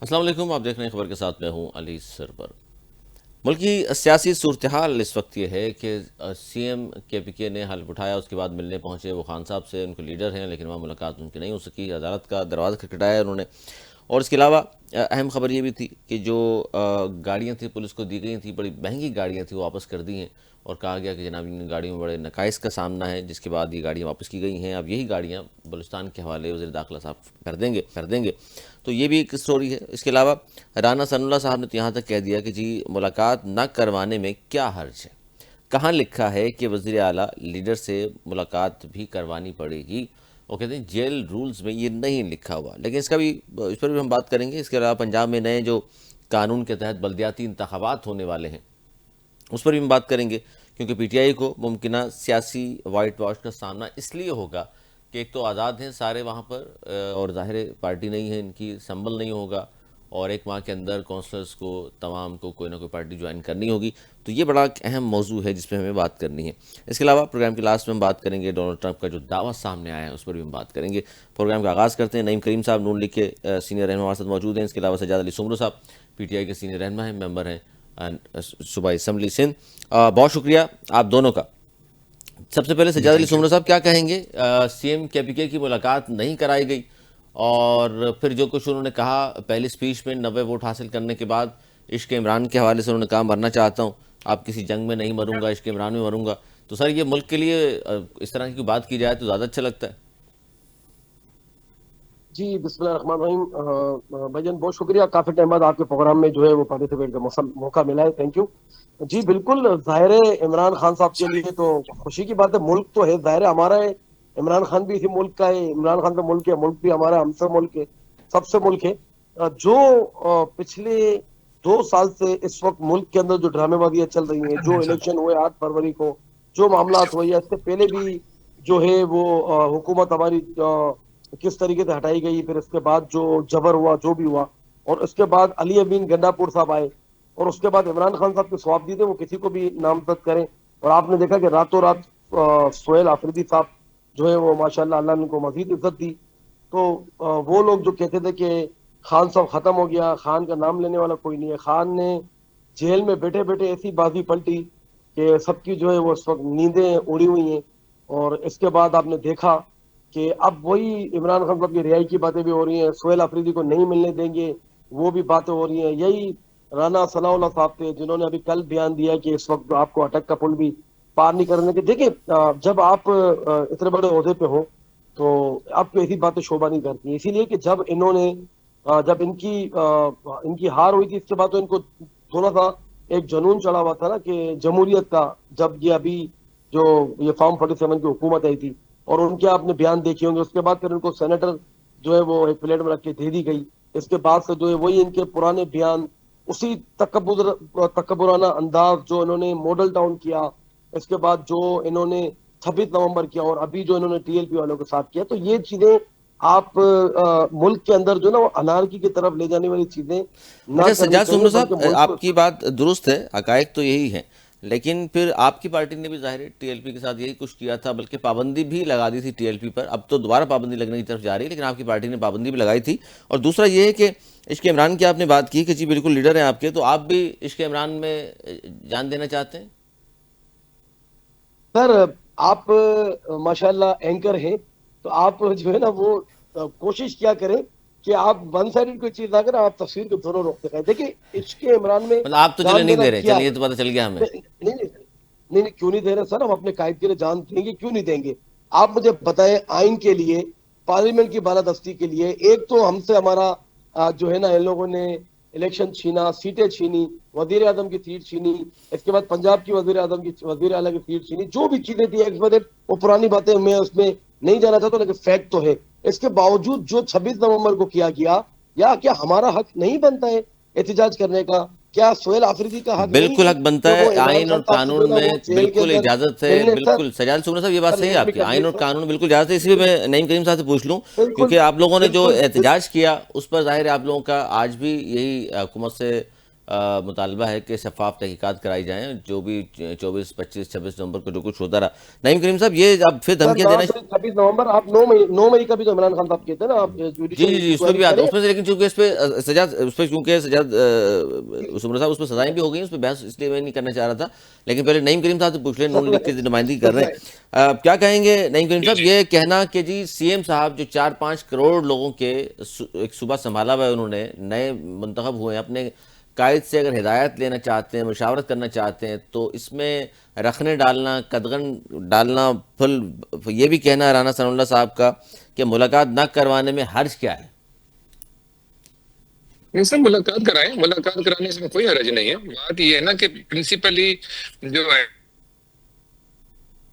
अस्सलाम वालेकुम, आप देख रहे हैं खबर के साथ मैं हूं अली सरवर। मुल्क की सियासी सूरत हाल इस वक्त ये है कि सीएम केपीके ने हल्फ उठाया, उसके बाद मिलने पहुंचे वो खान साहब से, उनके लीडर हैं लेकिन वहाँ मुलाकात उनकी नहीं हो सकी। अदालत का दरवाज़ा खटखटाया उन्होंने। और इसके अलावा अहम खबर ये भी थी कि जो गाड़ियाँ थी पुलिस को दी गई थी, बड़ी महंगी गाड़ियाँ थी, वो वापस कर दी हैं और कहा गया कि जनाब इन गाड़ियों में बड़े नकाइस का सामना है, जिसके बाद ये गाड़ियाँ वापस की गई हैं। अब यही गाड़ियाँ बलूचिस्तान के हवाले वज़ीर दाखिला साहब कर देंगे। तो ये भी एक स्टोरी है। इसके अलावा राना सनाउल्लाह साहब ने तो यहाँ तक कह दिया कि जी मुलाकात न करवाने में क्या हर्ज है। कहाँ लिखा है कि वज़ीर आला लीडर से मुलाकात भी करवानी पड़ेगी। वो कहते हैं जेल रूल्स में ये नहीं लिखा हुआ, लेकिन इस पर भी हम बात करेंगे। इसके अलावा पंजाब में नए जो कानून के तहत बल्दियाती इंतखाबात होने वाले हैं उस पर भी हम बात करेंगे, क्योंकि पीटीआई को मुमकिन सियासी वाइट वॉश का सामना इसलिए होगा कि एक तो आज़ाद हैं सारे वहाँ पर और ज़ाहिर पार्टी नहीं है, इनकी संबल नहीं होगा, और एक माह के अंदर काउंसलर्स को तमाम को कोई ना कोई पार्टी ज्वाइन करनी होगी। तो ये बड़ा एक अहम मौजू है जिस पर हमें बात करनी है। इसके अलावा प्रोग्राम के लास्ट में हम बात करेंगे डोनाल्ड ट्रंप का जो दावा सामने आया है उस पर भी हम बात करेंगे। प्रोग्राम का आगाज़ करते हैं। नईम करीम साहब नून लीग के सीनियर रहनुमा हमारे साथ मौजूद हैं। इसके अलावा सजाद अली सुमरो साहब पीटीआई के सीनियर रहनुमा हैं, मेंबर हैं सूबाई असम्बली सिंध। बहुत शुक्रिया आप दोनों का। सबसे पहले जी सजाद अली थैंक यू। सुमरो साहब क्या कहेंगे? सीएम केपीके की मुलाकात नहीं कराई गई और फिर जो कुछ उन्होंने कहा पहली स्पीच में 90 वोट हासिल करने के बाद, इश्क इमरान के हवाले से उन्होंने कहा मरना चाहता हूँ, आप किसी जंग में नहीं मरूंगा, इश्क इमरान में मरूंगा। तो सर ये मुल्क के लिए इस तरह की बात की जाए तो ज़्यादा अच्छा लगता है। जी बिस्मिल्लाहिर्रहमानिर्रहीम। भाईजान बहुत शुक्रिया, काफी टाइम बाद आपके प्रोग्राम में जो है वो पार्टिसिपेट का मौका मिला है, थैंक यू। जी बिल्कुल, जाहिर है इमरान खान साहब के लिए तो खुशी की बात है। मुल्क तो है, जाहिर है हमारा है, इमरान खान भी इसी मुल्क का है, इमरान खान का मुल्क है, मुल्क भी हमारा, हमसे मुल्क है, सबसे मुल्क है। जो पिछले 2 साल से इस वक्त मुल्क के अंदर जो ड्रामेबाजियां चल रही हैं, जो इलेक्शन हुए 8 फरवरी को, जो मामला हुए, या इससे पहले भी जो है वो हुकूमत हमारी किस तरीके से हटाई गई, फिर इसके बाद जो जबर हुआ, जो भी हुआ, और उसके बाद अली अमीन गंडापुर साहब आए, और उसके बाद इमरान खान साहब के स्वाब दी थे, वो किसी को भी नामजद करें। और आपने देखा कि रातों रात सोहेल आफरीदी साहब जो है वो माशाल्लाह अल्लाह ने उनको मजीद इज्जत दी। तो वो लोग जो कहते थे कि खान साहब खत्म हो गया, खान का नाम लेने वाला कोई नहीं है, खान ने जेल में बैठे बैठे ऐसी बाजी पलटी कि सबकी जो है वो इस वक्त नींदें उड़ी हुई हैं। और इसके बाद आपने देखा कि अब वही इमरान खान साहब की रिहाई की बातें भी हो रही हैं, सोहेल अफरीदी को नहीं मिलने देंगे, वो भी बातें हो रही हैं। यही राना सनाउल्लाह साहब थे जिन्होंने अभी कल बयान दिया कि इस वक्त आपको अटक का पुल भी पार नहीं करने के। देखिए, जब आप इतने बड़े ओहदे पे हो तो आपको ऐसी बातें शोभा नहीं करती, इसीलिए कि जब इन्होंने जब इनकी हार हुई थी, इसके बाद तो इनको थोड़ा सा एक जुनून चढ़ा हुआ था ना कि जमहूरियत का, जब ये अभी जो ये फॉर्म 47 की हुकूमत आई थी और उनके आपने बयान देखे होंगे, उसके बाद फिर उनको सेनेटर जो है वो एक प्लेट में रख के दे दी गई। इसके बाद से जो है वही इनके पुराने बयान, उसी तकब्बुराना अंदाज जो इन्होंने मॉडल टाउन किया, इसके बाद जो इन्होंने 26 नवंबर किया, और अभी जो इन्होंने टीएलपी वालों के साथ किया, तो ये चीजें आप मुल्क के अंदर जो ना वो अनारकी की तरफ ले जाने वाली चीजें ना अच्छा करनी सज्जाद चाहिए, सुमरो बल्कि साहब, मुल्क को। आपकी बात दुरुस्त है, हकायक तो यही है, लेकिन फिर आपकी पार्टी ने भी ज़ाहिर है टीएलपी के साथ यही कुछ किया था, बल्कि पाबंदी भी लगा दी थी टीएलपी पर। अब तो दोबारा पाबंदी लगने की तरफ जा रही है, लेकिन आपकी पार्टी ने पाबंदी भी लगाई थी। और दूसरा ये है कि इश्क इमरान की आपने बात की कि जी बिल्कुल लीडर हैं आपके, तो आप भी इश्क इमरान में जान देना चाहते हैं? सर, आप माशाल्लाह एंकर हैं, तो आप जो है ना वो कोशिश किया करें कि आप वन साइडेड कोई चीज ना करें, आप तस्वीर को दोनों रुख दिखाएं। देखिए, इश्क इमरान में मतलब आप तो चले जान नहीं देना दे रहे, क्या चलिए ये है। तो पता चल गया हमें। नहीं नहीं नहीं नहीं नहीं, क्यों नहीं दे रहे सर, हम अपने कायद के लिए जान देंगे, क्यों नहीं देंगे। आप मुझे बताएं, आइन के लिए, पार्लियामेंट की बालादस्ती के लिए, एक तो हमसे हमारा जो है ना इन लोगों ने इलेक्शन छीना, सीटें छीनी, वजीर आजम की सीट छीनी, इसके बाद पंजाब की वजीर आजम की, वजीर आला की सीट छीनी, जो भी चीजें थी एक्स वाई जेड, वो पुरानी बातें मैं उसमें नहीं जाना चाहता, लेकिन फैक्ट तो है। इसके बावजूद जो 26 नवंबर को किया गया, या क्या हमारा हक नहीं बनता है एहतजाज करने का? क्या सोहेल आफरीदी का हक नहीं बिल्कुल है हक बनता कि है, वो इमरान आइन खान और साहब से जो है कानून ना वो में जेल के बिल्कुल अंदर इजाजत है। मिलने? सर बिल्कुल सजाद सुमन साहब, ये बात सर सही है लेट भी आपकी, कर दिए आइन और सर। कानून में बिल्कुल इजाजत है। इसलिए मैं नईम करीम साहब से पूछ लूं, बिल्कुल क्योंकि आप लोगों ने जो बिल्कुल एहतजाज किया उस पर जाहिर है आप लोगों का आज भी यही हुकूमत से मुतालबा है कि शफाफ तहकीकात कराई जाएँ, जो भी 24, 25, 26 नवंबर को जो कुछ होता रहा। नईम करीम साहब, ये अब फिर सर धमकियाँ 9 देना। से 26 नवंबर, आप 9 मई का भी तो इमरान खान साहब कहते हैं ना, आप जी जुडिशियल जी जी, उस पर इंक्वायरी भी आता है, करें। उसमें से, लेकिन चूंकि इस पे सजा, उस पर चूंकि सजा सुमरा साहब, उस पर सजाएं भी हो गई, उस पर बहस इसलिए मैं नहीं करना चाह रहा था। लेकिन पहले नईम करीम साहब से पूछ लें, नून लीग की नुमाइंदगी कर रहे हैं। क्या कहेंगे नईम करीम जी साहब, जी। ये कहना कि जी सीएम साहब जो 4-5 करोड़ लोगों के एक सूबा संभाला हुआ है, उन्होंने नए मुंतखब हुए हैं, अपने कायद से अगर हिदायत लेना चाहते हैं, मुशावरत करना चाहते हैं, तो इसमें रखने डालना, कदगन डालना, फुल ये भी कहना है राना सनाउल्लाह साहब का कि मुलाकात न करवाने में हर्ज क्या है? इनसे मुलाकात कराएं, मुलाकात कराने से कोई हर्ज नहीं है। बात ये है ना कि प्रिंसिपली जो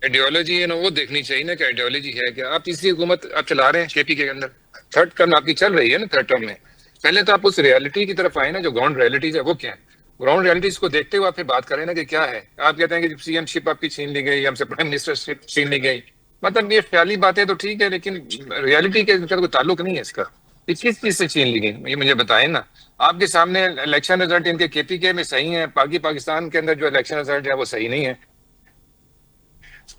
आइडियोलॉजी है ना वो देखनी चाहिए ना कि आइडियोलॉजी है क्या। आप तीसरी हुकूमत आप चला रहे हैं केपी के अंदर, थर्ड टर्म आपकी चल रही है ना, थर्ड टर्म में पहले तो आप उस रियलिटी की तरफ आए ना, जो ग्राउंड रियलिटीज है वो क्या है। ग्राउंड रियलिटीज को देखते हुए आप फिर बात करें ना कि क्या है। आप कहते हैं कि सीएम शिप आपकी छीन ली गई, हमसे प्राइम मिनिस्टरशिप छीन ली गई, मतलब ये ख्याली बातें तो ठीक है, लेकिन रियलिटी के साथ कोई ताल्लुक नहीं है इसका। ये किस चीज से छीन ली गई ये मुझे बताएं ना। आपके सामने इलेक्शन रिजल्ट इनके केपी के में सही है, पाकिस्तान के अंदर जो इलेक्शन रिजल्ट है वो सही नहीं है।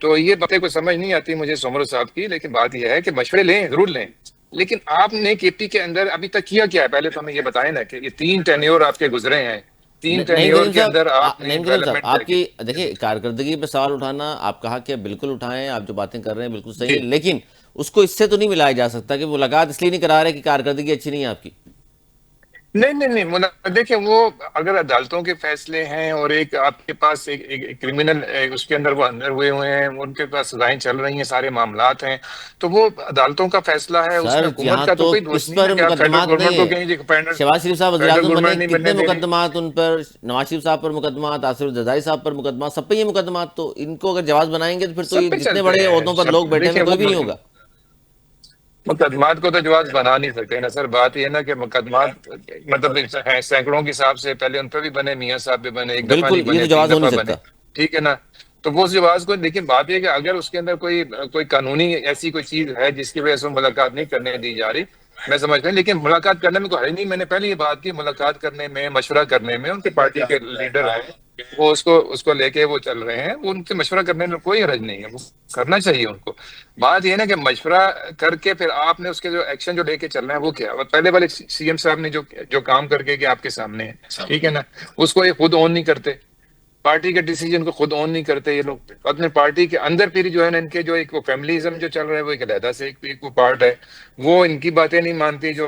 तो ये बातें कोई समझ नहीं आती मुझे सोमरो साहब की, लेकिन बात यह है कि मशवरे लें, जरूर लें, लेकिन आपने केपी के अंदर अभी तक किया क्या है पहले तो हमें ये बताएं ना कि ये 3 टेन्योर आपके गुजरे हैं, 3 नईम टेन्योर करीम के साहब, अंदर आपने नईम करीम साहब, डेवलपमेंट क्या आपकी की। देखिए कारकर्दगी पे सवाल उठाना, आप कहा कि बिल्कुल उठाएं, आप जो बातें कर रहे हैं बिल्कुल सही जी है, लेकिन उसको इससे तो नहीं मिलाया जा सकता कि मुलाकात इसलिए नहीं करा रहे कि कारकर्दगी अच्छी नहीं है आपकी। नहीं नहीं नहीं, देखिए वो अगर अदालतों के फैसले हैं और एक आपके पास एक क्रिमिनल उसके अंदर वो अंदर हुए हुए हैं, उनके पास सजाएं चल रही हैं, सारे मामलात हैं, तो वो अदालतों का फैसला है, उसमें सर, हुकूमत यहाँ का तो तो कोई किस दोष नहीं पर ना कि आप फेडरल मुकदमात नहीं गवर्नमेंट को है? कहें जी फेडरल शहबाज शरीफ साहब वज़ीर फेडरल आज़म बने, गवर्नमेंट नहीं बनने कितने दे रही। मुकदमात उन पर, नवाज शरीफ साहब पर मुकदमात, आसिफ जरदारी साहब पर मुकदमा, सब पे ये मुकदमात, तो इनको अगर जवाब बनाएंगे तो फिर तो सब ये पे जितने चलते बड़े हैं ओहदों पर सब। लोग बैठे हैं देखिए कोई वो भी नहीं होगा। मुकदमात को तो जवाब बना नहीं सकते ना सर। बात ये ना कि मुकदमात मतलब है सैकड़ों के हिसाब से, पहले उन पर भी बने, मियां साहब भी बने, एक दफा बिल्कुल, नहीं ये तो बने, 3 जवाब हो नहीं दफा बने, सकता। ठीक है ना। तो वो उस जवाब को, लेकिन बात यह कि अगर उसके अंदर कोई कोई कानूनी ऐसी कोई चीज है जिसकी वजह से मुलाकात नहीं करने दी जा रही, मैं समझता हूँ, लेकिन मुलाकात करने में कोई हर्ज नहीं। मैंने पहले ये बात की, मुलाकात करने में, मशवरा करने में, उनके पार्टी के लीडर हैं वो उसको उसको लेके वो चल रहे हैं, वो उनसे मशवरा करने में कोई हर्ज नहीं है, वो करना चाहिए उनको। बात ये है ना कि मशवरा करके फिर आपने उसके जो एक्शन जो लेके चल रहे हैं वो क्या है। पहले वाले सीएम साहब ने जो जो काम करके कि आपके सामने है, ठीक है ना, उसको ये खुद ऑन नहीं करते, पार्टी के डिसीजन को खुद ऑन नहीं करते ये लोग अपने पार्टी के अंदर। फिर जो है ना इनके जो एक वो फैमिलीज्म जो चल रहा है वो एक अलहदा से एक वो पार्ट है, वो इनकी बातें नहीं मानती, जो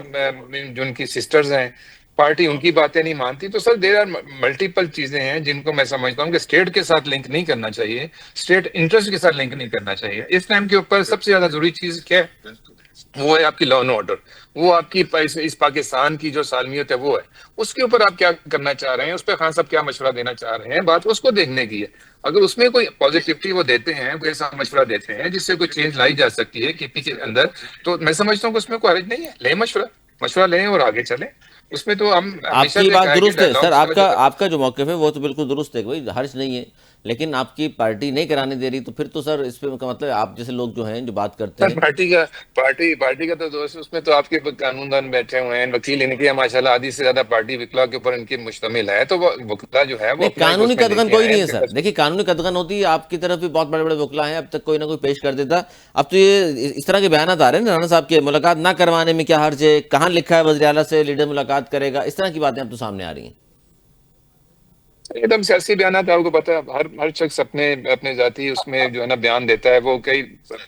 उनकी सिस्टर्स हैं, पार्टी उनकी बातें नहीं मानती। तो सर देर आर मल्टीपल चीजें हैं जिनको मैं समझता हूँ कि स्टेट के साथ लिंक नहीं करना चाहिए, स्टेट इंटरेस्ट के साथ लिंक नहीं करना चाहिए। इस टाइम के ऊपर सबसे ज्यादा जरूरी चीज क्या है, वो है आपकी लॉ एंड ऑर्डर, वो आपकी इस पाकिस्तान की जो सालमियत है वो है। उसके ऊपर आप क्या करना चाह रहे हैं, उस पर खान साहब क्या मशवरा देना चाह रहे हैं, बात उसको देखने की है। अगर उसमें कोई पॉजिटिविटी वो देते हैं, कोई ऐसा मशवरा देते हैं जिससे कोई चेंज लाई जा सकती है केपी के अंदर, तो मैं समझता हूँ कि उसमें कोई हर्ज नहीं है। लें मशवरा, मशवरा लें और आगे चलें। उसमें तो हम हमेशा आपकी से बात कहा है कि दुरुस्त है सर, डायलॉग की आपका वजह से। आपका जो मौक़िफ़ है वो तो बिल्कुल दुरुस्त है, कोई हर्ज नहीं है, लेकिन आपकी पार्टी नहीं कराने दे रही, तो फिर तो सर इस पे का मतलब आप जैसे लोग जो हैं जो बात करते सर हैं। पार्टी का तो दोस्त, उसमें तो आपके कानूनदान बैठे हुए हैं, वकील इनके माशाल्लाह आधी से ज्यादा पार्टी वकीला के ऊपर इनकी मुश्तमिल है, तो वो वकीला जो है वो नहीं, अपना एक कानूनी उसमें कदगन लेके कोई आए नहीं है हैं। सर, देखिए कानूनी कदगन होती है, आपकी तरफ भी बहुत बड़े बड़े वकला हैं, अब तक कोई ना कोई पेश कर देता। अब तो ये इस तरह के बयान आ रहे हैं ना राणा साहब के, मुलाकात ना करवाने में क्या हर्ज है, कहाँ लिखा है वज़ीर आला से लीडर मुलाकात करेगा, इस तरह की बातें अब तो सामने आ रही हैं। एकदम सियासी बयान है, आपको पता है हर हर शख्स अपने अपने जाती उसमें जो है ना बयान देता है, वो कई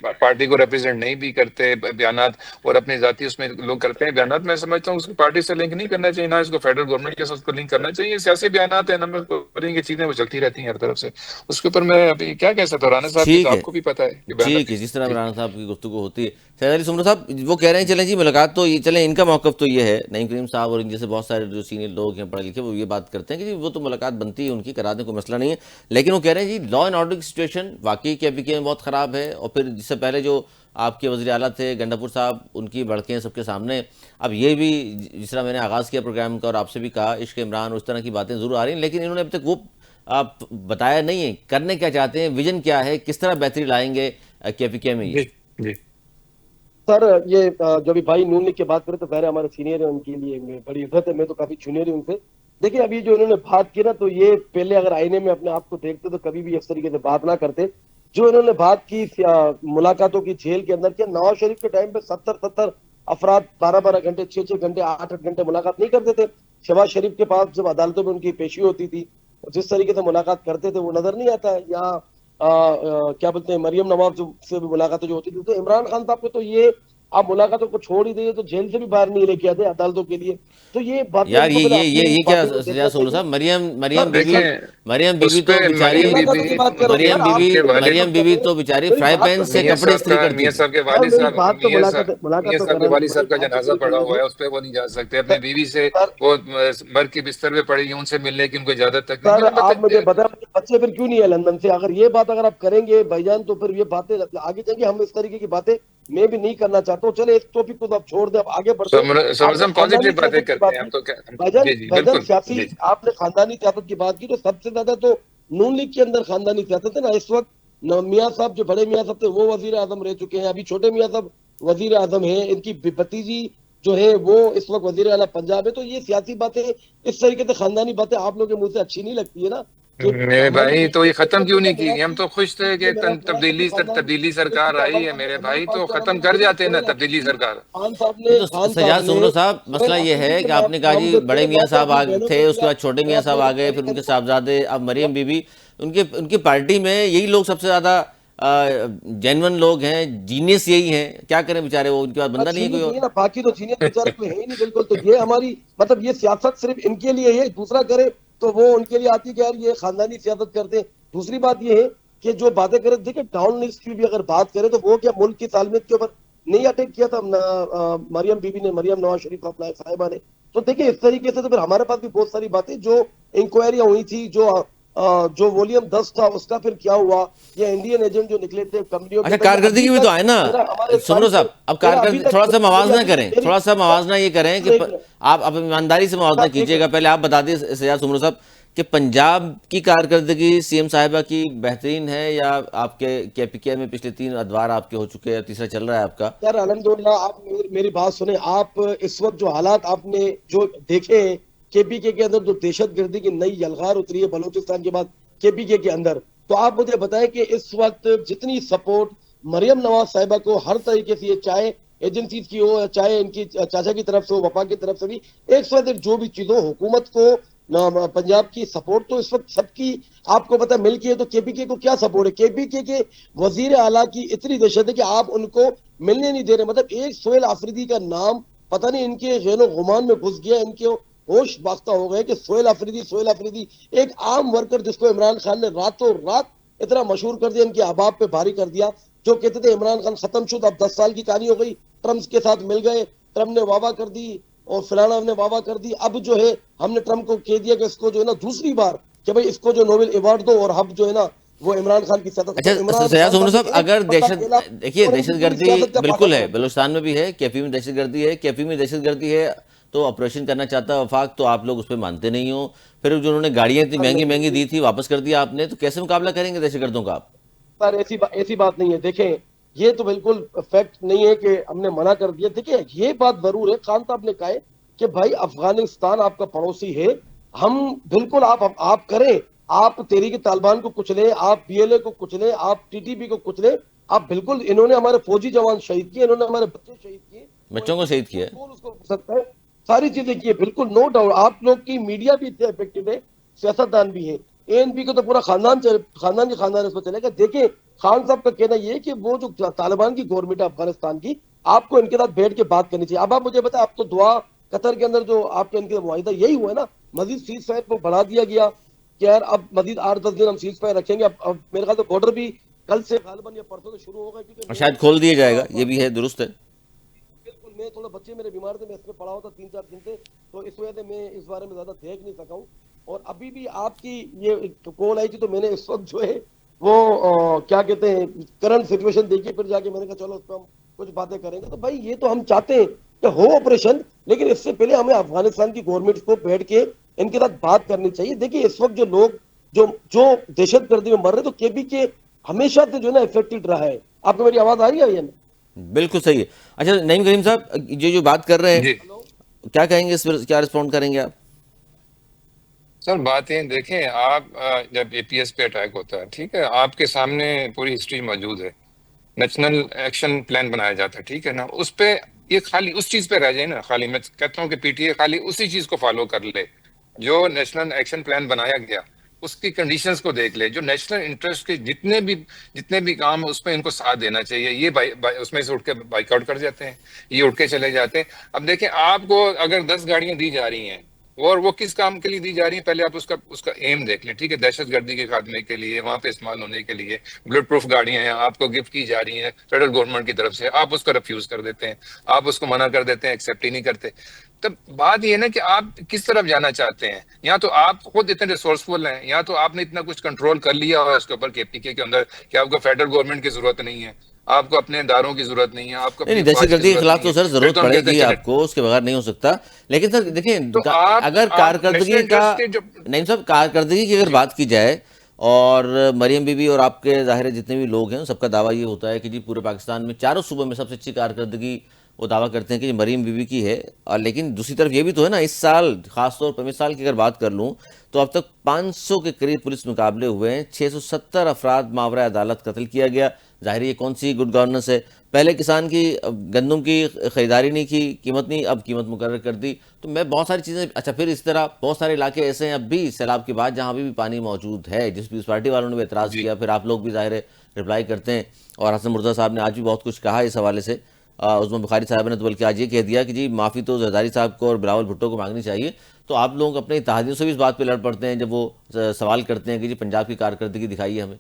पार्टी को रिप्रेजेंट नहीं भी करते बयानात, और अपने जाती उसमें लोग करते हैं बयानात। मैं समझता हूँ उसको पार्टी से लिंक नहीं करना चाहिए, ना इसको फेडरल गवर्नमेंट के साथ उसको लिंक करना चाहिए। सियासी बयानात है, नंबर करेंगे चीजें वो चलती रहती हैं हर तरफ से। उसके ऊपर मैं अभी क्या कह सकता हूँ, राणा साहब की तो ठीक है, आपको भी पता है कि बयान। ठीक है, जिस तरह जी इमरान साहब की गुफ्तगू होती है। सैयद अली सुमरा साहब वो कह रहे हैं चलें जी मुलाकात तो ये चलें, इनका मौक़िफ़ तो ये है, नईम करीम साहब और इन जैसे बहुत सारे जो सीनियर लोग हैं पढ़े लिखे, वो ये बात करते हैं कि जी वो तो मुलाकात बनती है उनकी, करा दें, कोई मसला नहीं है, लेकिन वो कह रहे हैं जी लॉ एंड ऑर्डर की सिचुएशन वाकई के में बहुत ख़राब है, और फिर जिससे पहले जो आपके वज़ीर आला थे गंडापुर साहब, उनकी भड़कें सबके सामने, अब ये भी जिस तरह मैंने आगाज़ किया प्रोग्राम का और आपसे भी कहा, इश्क इमरान, उस तरह की बातें ज़रूर आ रही हैं, लेकिन इन्होंने अब तक वो आप बताया नहीं है करने क्या चाहते हैं, विजन क्या है, किस तरह बेहतरी लाएंगे के में जी ये। जी। सर ये जो भी भाई नून लीग की बात करें तो पहले हमारे सीनियर है, उनके लिए बड़ी इज्जत है, मैं तो काफी जूनियर हूँ उनसे। देखिए अभी जो इन्होंने बात की ना, तो ये पहले अगर आईने में अपने आप को देखते तो कभी भी इस तरीके से बात ना करते। जो इन्होंने बात की मुलाकातों की जेल के अंदर, क्या नवाज शरीफ के टाइम पे 70-70 अफराद 12-12 घंटे, 6-6 घंटे, 8-8 घंटे मुलाकात नहीं करते थे? शहबाज शरीफ के पास जब अदालतों में उनकी पेशी होती थी, जिस तरीके से मुलाकात करते थे वो नजर नहीं आता है? या क्या बोलते हैं, मरियम नवाज से भी मुलाकातें जो होती थी। तो इमरान खान साहब को तो ये आप मुलाकातों को छोड़ ही दीजिए, तो जेल से भी बाहर नहीं लेके आते अदालतों के लिए। तो ये बातें यार उनको पहले अपनी ये क्या बातें को देखना सजा सुनो चाहिए। साहब, मरियम मरियम सर बीवी, सर मरियम देखें, उस बीवी पे तो बेचारी, मरियम मुलाकातों की बीबी, बात करो मरियम सर, आप बीवी, उनके मुझे वालिद, मरियम मुलाकात कर बीवी रहे हैं। तो बेचारी मेरी फ्राई बात पैन तो से करें कपड़े इस्त्री करती मियां थी। साहब के सर, वालिद मेरी साहब, बात तो मुलाकात मियां तो साहब के करें, वालिद मेरी साहब का बात तो जनाजा पूरी पड़ा करने हुआ दो। है, उस पे वो नहीं जा सकते। अपने सर बीवी से सर वो मर के बिस्तर पे पड़ी, उनसे मिलने की उनको इजाजत तक नहीं सर मिली। आप मुझे बताएं, मुझे बच्चे फिर क्यों नहीं है लंदन से? अगर ये बात अगर आप करेंगे भाईजान, तो फिर ये बातें आगे जाएंगे। हम इस तरीके की बातें मैं भी नहीं करना चाहता हूँ। चले, इस टॉपिक को तो आप छोड़ दें, अब आगे बढ़ते हैं। आपने समरसम खानदानी पॉजिटिव बातें सियासत की करते बात हैं हम की तो क्या। भाईजान, जी जी भाईजान बिल्कुल। सियासी, जी जी। आपने खानदानी सियासत की बात की, तो सबसे ज्यादा तो नून लीग के अंदर खानदानी सियासत है ना इस वक्त। मियाँ साहब, जो बड़े मियाँ साहब थे, वो वजीर आजम रह चुके हैं। अभी छोटे मियाँ साहब वजीर आजम है, इनकी भतीजी जो है वो इस वक्त वजीर आला पंजाब है। तो ये सियासी बातें, इस तरीके से खानदानी बातें आप लोगों के मुंह से अच्छी नहीं लगती है ना? कि मेरे हमारी भाई तो ये खत्म क्यों नहीं मेरा की? हम कि तो खुश थे कि मेरा मेरा कभी तब्दीली खानदान तब्दीली किसी सरकार का आई अमल है वाले मेरे हमारे भाई, पास तो जो खत्म अलहमद कर देखिए, जाते हैं ना सोहेल तब्दीली अफरीदी सरकार। खान तो साहब सजाद ने सुमरो साहब, सोहेल मसला ये अफरीदी है के कि आपने कहा नाम जी से बड़े थे। मियाँ मैं तो साहब अपनी आ बहनों थे, को उसके दिया, बाद छोटे मैं मियाँ साहब अपने आ गए, फिर तरीके उनके को साहबजादे, अब मैं मरियम बीबी। उनके उनकी पार्टी में यही लोग सबसे ज़्यादा जेन्युइन लोग हैं, जीनियस यही हैं। क्या करें बेचारे, वो उनके बाद बंदा नहीं है कोई जीनियस और। चाहिए ना, बाकी तो जीनियस बेचारे कोई है ही नहीं बिल्कुल। तो ये हमारी मतलब ये सियासत सिर्फ इनके लिए है, दूसरा करे तो वो उनके लिए आती है कि यार ये खानदानी सियासत करते हैं। दूसरी बात ये है कि जो बातें करें, देखिए टाउन लिस्ट की भी अगर बात करें, तो वो क्या मुल्क की सालमियत के ऊपर नहीं अटैक किया था मरियम बीबी ने, मरियम नवाज शरीफ अपना साहिबा ने? तो देखिए इस तरीके से तो फिर हमारे पास भी बहुत सारी बातें जो इंक्वायरियां हुई थी, जो वॉल्यूम 10 था उसका फिर क्या हुआ, या इंडियन एजेंट जो निकले थे कंपनियों के अच्छा, अंदर, या कारकर्दगी अभी भी तो तक आए ना मेरा हमारे सुमरो सारी साहब। अब मेरा अभी कारकर्दगी, तक थोड़ा सा मेरी मवाजना अभी करें, मेरी थोड़ा सा मवाजना ये करें कि सर, एक मिनट आप अब ईमानदारी से मवाजना सर, एक कीजिएगा। मिनट पहले आप बता दिए सजाद सुमरो साहब कि पंजाब की कारकर्दगी सीएम साहिबा की बेहतरीन है, या आपके केपीके में पिछले 3 अदवार आपके हो चुके हैं, तीसरा चल रहा है आपका। यार अल्हम्दुलिल्लाह, आप मेरी बात सुने। आप इस वक्त जो हालात आपने जो देखे केपीके के अंदर, जो दहशतगर्दी की नई यलगार उतरी है बलूचिस्तान के बाद केपीके के अंदर, तो आप मुझे बताएं कि इस वक्त जितनी सपोर्ट मरियम नवाज साहिबा को हर तरीके से, ये चाहे एजेंसीज की हो, चाहे इनकी चाचा की तरफ से हो, वफा की तरफ से भी, एक सौ जो भी चीजों हुकूमत को पंजाब की सपोर्ट तो इस वक्त सबकी आपको पता मिल के है। तो केपीके को क्या सपोर्ट है? केपीके के वजीर आला की इतनी दहशत है कि आप उनको मिलने नहीं दे रहे। मतलब एक सोहेल आफरीदी का नाम पता नहीं इनके गैनो गुमान में घुस गया, इनके होश बाख्ता हो गए कि सोहेल आफरीदी, सोहेल आफरीदी एक आम वर्कर जिसको इमरान खान ने रातों रात इतना मशहूर कर दिया, इनके अहबाब पे भारी कर दिया। जो कहते थे इमरान खान खत्म शुद, अब 10 साल की कहानी हो गई, ट्रम्प के साथ मिल गए, ट्रम्प ने वादा कर दी और फलाना ने वादा कर दी। अब जो है हमने ट्रम्प को कह दिया कि इसको जो है ना दूसरी बार कि भाई इसको जो नोबेल अवार्ड दो, और अब जो है ना वो इमरान खान की सतह। तो अच्छा इमरान सजाद खान सुमरो साहब साहब, ने एक अगर बंदा दहशत, खेला देखिए और इनकी पूरी दहशतगर्दी सियासत का पासा बिल्कुल है, पलट दिया। बलूचिस्तान में भी है, केपी में दहशतगर्दी है, केपी में दहशतगर्दी है, तो ऑपरेशन करना चाहता है वफाक, तो आप लोग उस पर मानते नहीं हो। फिर जो उन्होंने गाड़ियां इतनी महंगी महंगी दी थी, वापस कर दिया आपने, तो कैसे मुकाबला करेंगे दहशतगर्दों का आप? सर ऐसी बात नहीं है। देखें, ये तो बिल्कुल फैक्ट नहीं है कि हमने मना कर दिया। देखिए ये बात जरूर है, खान साहब ने कहा है कि भाई अफगानिस्तान आपका पड़ोसी है, हम बिल्कुल आप करें, आप तहरीक तालिबान को कुचलें, आप बीएलए को कुचलें, आप टीटीपी को कुचलें, आप बिल्कुल, इन्होंने हमारे फौजी जवान शहीद किए, इन्होंने हमारे बच्चे शहीद किए, बच्चों को शहीद किया है। कौन उसको रोक सकता है? सारी चीजें की है, बिल्कुल नो डाउट। आप लोग की मीडिया भी इतने इफेक्टिव है, सियासतदान भी है, एएनपी को तो पूरा खानदान के खानदान इस पर चलेगा। देखिए खान साहब का कहना यह है कि वो जो तालिबान की गवर्नमेंट है अफगानिस्तान की, आपको इनके साथ बैठ के बात करनी चाहिए। अब आप मुझे बताएं, आप तो दुआ कतर के अंदर जो आपके इनके मुआहिदा यही हुआ है ना, मजीद सीज फायर को बढ़ा दिया गया कि यार अब मजीद 8-10 दिन हम सीज फायर रखेंगे। अब मेरे ख्याल से बॉर्डर भी कल से गालिबन या परसों से शुरू होगा, क्योंकि और शायद खोल दिया जाएगा, ये भी है, दुरुस्त है। बिल्कुल, मैं थोड़ा बच्चे मेरे बीमार थे, मैं इसमें पड़ा हुआ था 3-4 दिन से, तो इस वजह से मैं इस बारे में ज्यादा देख नहीं सका हूँ। और अभी भी आपकी ये कॉल आई थी, तो मैंने इस वक्त जो है वो क्या कहते हैं करंट सिचुएशन देखी, फिर जाके मैंने कहा चलो उस पर हम कुछ बातें करेंगे। तो भाई ये तो हम चाहते हैं कि हो ऑपरेशन, लेकिन इससे पहले हमें अफगानिस्तान की गवर्नमेंट को बैठ के इनके साथ बात करनी चाहिए। देखिए इस वक्त जो लोग जो जो दहशतगर्दी में मर रहे, तो केबी के हमेशा से जो है ना इफेक्टेड रहा है। आपको मेरी आवाज आ रही है या नहीं? बिल्कुल सही है। अच्छा नईम करीम साहब, ये जो बात कर रहे हैं, जी हेलो, क्या कहेंगे इस पर, क्या रिस्पॉन्ड करेंगे आप? सर बात ये देखें, आप जब एपीएस पे अटैक होता है, ठीक है, आपके सामने पूरी हिस्ट्री मौजूद है, नेशनल एक्शन प्लान बनाया जाता है, ठीक है ना, उस पे ये खाली उस चीज पे रह जाए ना, खाली मैं कहता हूँ कि पीटीए खाली उसी चीज को फॉलो कर ले जो नेशनल एक्शन प्लान बनाया गया, उसकी कंडीशंस को देख ले, जो नेशनल इंटरेस्ट के जितने भी काम है उसमें इनको साथ देना चाहिए। ये उसमें से उठ के बाइकआउट कर जाते हैं, ये उठ के चले जाते हैं। अब देखें, आपको अगर 10 गाड़ियां दी जा रही हैं और वो किस काम के लिए दी जा रही है, पहले आप उसका उसका एम देख लें, ठीक है, दहशतगर्दी के खात्मे के लिए, वहां पे इस्तेमाल होने के लिए बुलेट प्रूफ गाड़ियां हैं, आपको गिफ्ट की जा रही हैं फेडरल गवर्नमेंट की तरफ से, आप उसको रिफ्यूज कर देते हैं, आप उसको मना कर देते हैं, एक्सेप्ट ही नहीं करते। तब बात ये है ना कि आप किस तरफ जाना चाहते हैं। या तो आप खुद इतने रिसोर्सफुल हैं, या तो आपने इतना कुछ कंट्रोल कर लिया हुआ है उसके ऊपर केपीके के अंदर कि आपको फेडरल गवर्नमेंट की जरूरत नहीं है, आपको अपने इदारों की जरूरत नहीं है, आपको नहीं अपनी नहीं, फौज की दहशतगर्दी के जरूरत खिलाफ नहीं तो है, सर फिर जरूरत तो हम कहते पड़ेगी हैं चले। आपको, उसके बगैर नहीं हो सकता। लेकिन सर देखिए, तो अगर आप कारकर्दगी नेशनल का, इंटरेस्ट के जो नहीं साहब, कारकर्दगी की अगर बात की जाए, और मरियम बीबी और आपके ज़ाहिर है जितने भी लोग हैं सबका दावा ये होता है कि जी पूरे पाकिस्तान में चारों सूबों में सबसे अच्छी कारकर्दगी वो दावा करते हैं कि मरीम बीबी की है। और लेकिन दूसरी तरफ ये भी तो है ना, इस साल खासतौर पर, इस साल की अगर बात कर लूँ तो अब तक 500 के करीब पुलिस मुकाबले हुए हैं, 670 अफराद मावरा अदालत कत्ल किया गया। ज़ाहिर ये कौन सी गुड गवर्नेंस है। पहले किसान की गंदम की ख़रीदारी नहीं की, कीमत नहीं, अब कीमत मुकर्रर कर दी। तो मैं बहुत सारी चीज़ें, अच्छा फिर इस तरह बहुत सारे इलाके ऐसे हैं अब भी सैलाब के बाद जहाँ अभी भी पानी मौजूद है, जिस भी उस पार्टी वालों ने भी एतराज़ जी किया, फिर आप लोग भी ज़ाहिर है रिप्लाई करते हैं। और हसन मुर्तज़ा साहब ने आज भी बहुत कुछ कहा इस हवाले से। उस्मान बुखारी साहब ने तो बल्कि आज ये कह दिया कि जी माफ़ी तो जरदारी साहब को और बिलावल भुट्टो को मांगनी चाहिए। तो आप लोग अपने इत्तेहादियों से भी इस बात पे लड़ पड़ते हैं जब वो सवाल करते हैं कि जी पंजाब की कारकर्दगी दिखाइए हमें।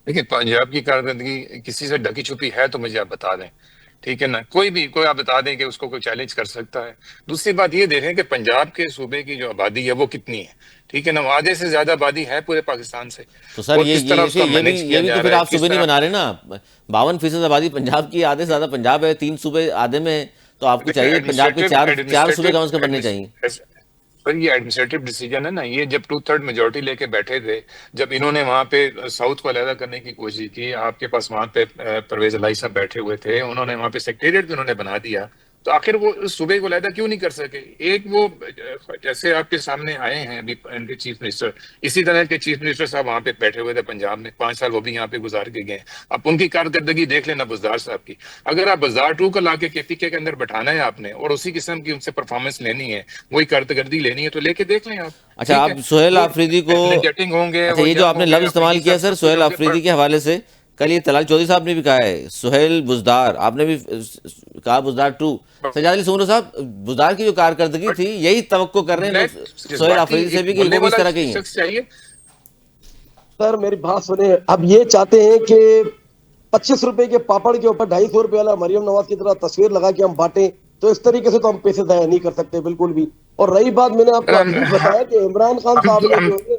देखिए, पंजाब की कारकर्दगी किसी से ढकी छुपी है तो मुझे आप बता दें, ठीक है ना, कोई आप बता दें कि उसको कोई चैलेंज कर सकता है। दूसरी बात ये देखें कि पंजाब के सूबे की जो आबादी है वो कितनी है, ठीक है ना, आधे से ज्यादा आबादी है पूरे पाकिस्तान से। तो सर और किस ये तरह देखिए, उसको मैनेज ये किया भी जा तो फिर रहा है, आप किस सूबे नहीं तरह। बना रहे ना। 52% आबादी पंजाब की, आधे से ज़्यादा पंजाब है, 3 सूबे आधे में है। तो आपको देखिए, चाहिए पंजाब के चार सूबे कम से कम बनने चाहिए। एडमिनिस्ट्रेटिव पर ये एडमिनिस्ट्रेटिव डिसीजन है ना, ये जब 2/3 मेजोरिटी लेके बैठे थे, जब इन्होंने वहां पे साउथ को अलहदा करने की कोशिश की, आपके पास वहां पे परवेज इलाही साहब बैठे हुए थे, उन्होंने वहां पे सेक्रेटेरिएट भी उन्होंने बना दिया, तो आखिर वो उस सूबे को अलहदा क्यों नहीं कर सके। एक वो जैसे आपके सामने आए हैं अभी इनके चीफ मिनिस्टर, इसी तरह के चीफ मिनिस्टर साहब वहां पे बैठे हुए थे पंजाब में, 5 साल वो भी यहाँ पे गुजार के गए। अब उनकी कारकर्दगी देख लेना बुज़दार साहब की। अगर आप बुज़दार 2 को लाके केपीके के अंदर बैठाना है आपने और उसी किस्म की उनसे परफॉर्मेंस लेनी है, वही कारकर्दगी लेनी है, तो लेके देख लें आप। अच्छा, ठीक है, आप सोहेल वो आफरीदी को, एनर्जेटिक होंगे, अच्छा वो ये जो जंग आपने होंगे, लफ्ज़ इस्तेमाल अफरीदी किया साहब सर सब कुछ सोहेल होंगे, आफरीदी पर के हवाले से, कल ये तलाल चौधरी साहब ने भी कहा है सोहेल बुज़दार, आपने भी कहा बुज़दार 2। सजाद अली सुमरो साहब, बुज़दार की जो कारकर्दगी थी यही तवक्को कर रहे हैं सोहेल जज्बाती आफरीदी से भी एक कि बोलने वो भी इस वाला तरह के ही हैं। शख्स चाहिए। सर मेरी बात सुने, अब ये चाहते हैं कि 25 रुपए के पापड़ के ऊपर 250 रुपए वाला मरियम नवाज की तरह तस्वीर लगा के हम बांटें, तो इस तरीके से तो हम पैसे जाया नहीं कर सकते बिल्कुल भी। और रही बात, मैंने आपको हम अभी बताया कि इमरान खान हम साहब तो ने हम जो है,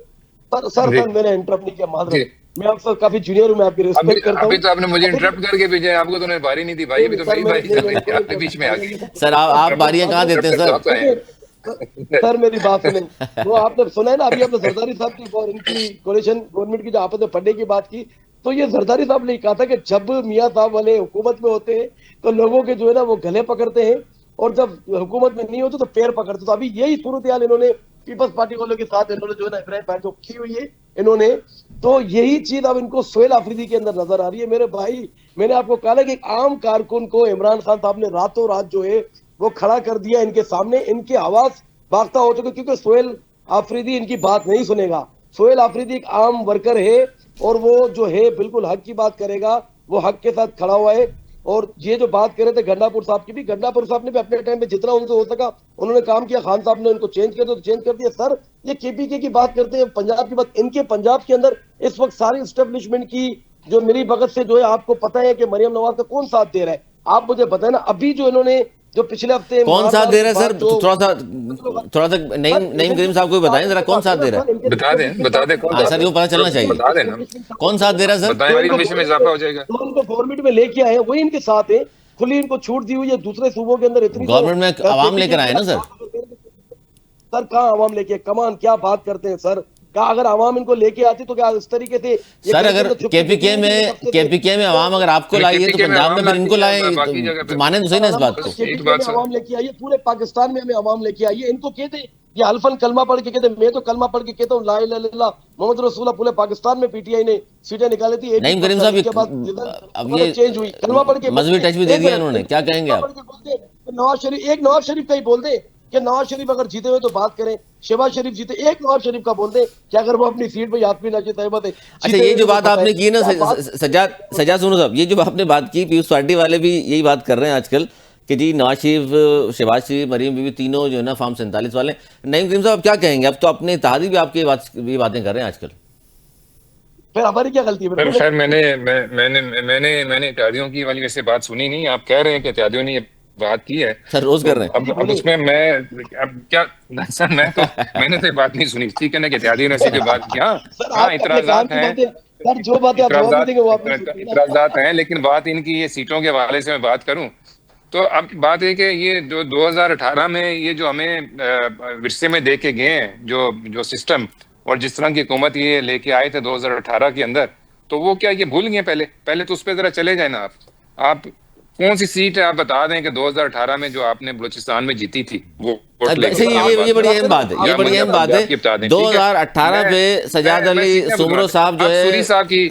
पर सर जी सर मैंने इंटरप्ट नहीं किया, जी, माजरत, मैं आपसे काफी जूनियर हूँ, मैं आपकी अभी रिस्पेक्ट करता अभी हूँ। तो आपने मुझे अभी इंटरप्ट करके भेजा है, आपको तो उन्होंने बारी नहीं दी भाई, नहीं अभी नहीं तो सर, मेरी मैं बारी नहीं चल रही है, आपने बीच में आ गए। सर आप बारियां कहाँ देते हैं इंटरप्ट तो सर। आप आए हैं। सर मेरी बात सुने, वो आपने सुना है ना, अभी आपने जरदारी साहब की और इनकी कोalition गवर्नमेंट की जो आपस में पढ़ने की बात की, तो ये जरदारी साहब ने कहा था कि जब मियां साहब वाले हुकूमत में होते हैं तो लोगों के जो है ना वो गले पकड़ते हैं, और जब हुकूमत में नहीं होते तो पैर पकड़ते। तो अभी यही सूरत हाल इन्होंने पीपल्स पार्टी वालों के साथ इन्होंने जो है ना इब्राहिम भाई को की हुई है इन्होंने, तो यही चीज अब इनको सोहेल आफरीदी के अंदर नजर आ रही है। मेरे भाई, मैंने आपको कहा कि एक आम कारकुन को इमरान खान साहब ने रातों रात जो है वो खड़ा कर दिया इनके सामने, इनकी आवाज बागता हो चुकी, क्योंकि सोहेल आफरीदी इनकी बात नहीं सुनेगा। सोहेल आफरीदी एक आम वर्कर है और वो जो है बिल्कुल हक की बात करेगा, वो हक के साथ खड़ा हुआ है। और ये जो बात कर रहे थे गंडापुर साहब की भी, गंडापुर साहब ने भी अपने टाइम पे जितना उनसे हो सका उन्होंने काम किया, खान साहब ने उनको चेंज कर दिया तो चेंज कर दिया। सर ये केपीके की बात करते हैं, पंजाब की बात, इनके पंजाब के अंदर इस वक्त सारी एस्टेब्लिशमेंट की जो मिली भगत से जो है, आपको पता है कि मरियम नवाज का कौन साथ दे रहा है, आप मुझे बताए ना। अभी जो इन्होंने जो पिछले हफ्ते कौन साथ दे रहा है सर, थोड़ा सा नईम करीम साहब को भी बताएं जरा, कौन साथ दे रहा है। बता दें कौन हाँ सा सर, वो पता चलना चाहिए बता देना, कौन साथ दे रहा है सर। बताएं, हमारी कमीशन में इजाफा हो जाएगा। तो उनको गवर्नमेंट में लेके आए वही इनके साथ है, खुली इनको छूट दी हुई है। दूसरे सूबों के अंदर इतनी गवर्नमेंट में आवाम लेकर आए ना सर। सर कहाँ आवाम लेके, कमान क्या बात करते हैं सर, क्या अगर आवाम इनको लेके आती तो क्या इस तरीके से सर अगर केपीके में आवाम अगर आपको लाई है तो पंजाब में फिर इनको लाए तो माने तो सही ना इस बात को। केपीके में आवाम लेके आई है, पूरे पाकिस्तान में हमें आवाम लेके आई है। इनको कहते ये हल्फन कलमा पढ़ के कहते, मैं तो कलमा पढ़ के कहता हूँ ला इलाहा इल्लल्लाह मोहम्मद रसूलुल्लाह। पूरे पाकिस्तान में पीटीआई ने सीटें निकाली थी। नहीं करीम साहब अब ये चेंज हुई, कलमा पढ़ के मजहबी टच भी दे दिया उन्होंने, क्या कहेंगे आप? नवाज शरीफ, एक नवाज शरीफ का ही बोल दे कि नवाज शरीफ अगर जीते हुए तो बात करें, शहबाज शरीफ जीते, एक नवाज शरीफ का बोल दे कि अगर वो अपनी सीट पे याद भी ना तैयबत है। अच्छा ये जो बात आपने की ना सजाद सुनो साहब, ये जो आपने बात की, पीयूष पार्टी वाले भी यही बात कर रहे हैं आजकल कि जी नवाज शरीफ, शहबाज शरीफ, मरीम बीबी तीनों जो है ना फॉर्म 47 वाले। नईम करीम साहब आप क्या कहेंगे? अब तो अपने इत्तेहादी भी आपकी ये बातें कर रहे हैं आजकल, फिर हमारी क्या गलती है? खैर मैंने इत्यादियों की वाली वैसे बात सुनी नहीं। आप कह रहे हैं कि इत्यादियों ने ये बात की है, सर रोज कर रहे हैं। अब उसमें मैं अब क्या सर, मैंने तो बात नहीं सुनी, ठीक है ना, कि इत्यादियों ने ऐसी जो बात किया। हाँ इतराजात हैं सर, जो बातें आप जवाब देंगे वो आप इतराजात हैं, लेकिन बात इनकी ये सीटों के हवाले से मैं बात करूं तो अब बात है कि ये जो 2018 में ये जो हमें विरसे में दे के गए हैं जो सिस्टम और जिस तरह की हुकूमत ये लेके आए थे 2018 के अंदर, तो वो क्या ये भूल गए? पहले तो उस पर जरा चले जाए ना। आप कौन सी सीट है आप बता दें कि 2018 में जो आपने बलूचिस्तान में जीती थी वो ये बड़ी अहम बात है, ये बड़ी अहम बात है। 2018 में सजाद अली सुमरो साहब जो है,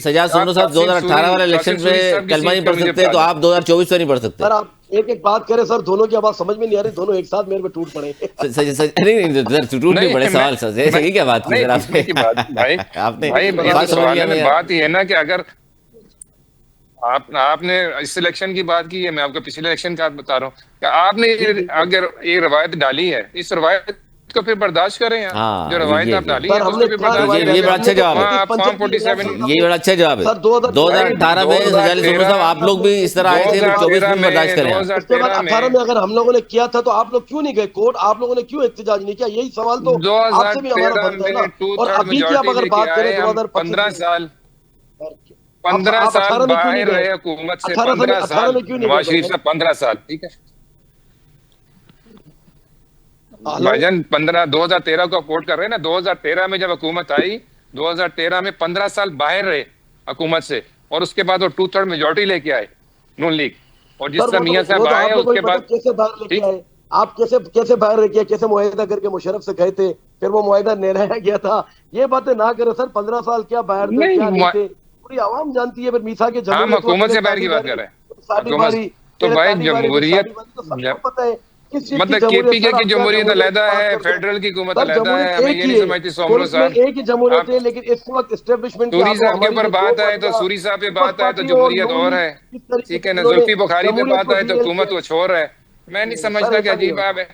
सजाद सुमरो साहब 2018 वाले इलेक्शन में कलमा नहीं पढ़ सकते, तो आप 2024 में नहीं पढ़ सकते। सर आप एक बात करें सर, दोनों की आवाज समझ में नहीं आ रही, दोनों एक साथ मेरे पे टूट पड़े। नहीं टूट नहीं पड़े सवाल सर, ये क्या बात की आपने? बात ये है ना कि अगर आपने इस इलेक्शन की बात की है, मैं आपको पिछले इलेक्शन का बता रहा हूँ कि आपने अगर ये रवायत डाली है, इस रवायत को फिर बर्दाश्त करें यार। जो रवायत आप डाली है उसको फिर बर्दाश्त। ये बड़ा अच्छा जवाब है, ये बड़ा अच्छा जवाब है। 2018 में सजाद अली सुमरो साहब आप लोग भी इस तरह आए थे, 24 में बर्दाश्त करें। उसके बाद 18 में अगर हम लोगों ने किया था तो आप लोग क्यों नहीं गए कोर्ट? आप लोगों ने क्यों एहतजाज नहीं किया? यही सवाल तो आपसे भी हमारा बनता है ना। और अभी की आप अगर बात करें 15 साल बाहर रहे हुकूमत से, 15 साल नवाज शरीफ से 15 साल, ठीक है भाईजान। 2013 को कोट कर रहे हैं ना, 2013 में जब हुकूमत आई, 2013 में 15 साल बाहर रहे हुकूमत से, और उसके बाद वो 2/3 मेजोरिटी लेके आए नून लीग। और जिस तरह मियां साहब आए उसके बाद कैसे बाहर लेके आए? आप कैसे बाहर लेके आए? कैसे मुआहिदा करके मुशर्रफ से गए थे, फिर वो मुआहिदा निराया गया था? ये बातें ना करें सर। 15 साल क्या बाहर थे, क्या नहीं थे, पूरी आवाम जानती है। फिर मीसा के हम हुकूमत से बाहर की बात कर रहे हैं तो भाई जमहूरियत पता है, मतलब केपीके की जमहूरियत अलग है, फेडरल की हुकूमत अलग है। मैं ये नहीं समझती सोमरो साहब, एक ही जमहूरियत है, लेकिन इस वक्त एस्टेब्लिशमेंट सूरी साहब के ऊपर बात आए तो सूरी साहब पे बात आए तो जमहूरियत और है, ठीक है ना। जुल्फी बुखारी पे बात आए तो हुकूमत कुछ और है। मैं नहीं समझता कि अजीब बात है,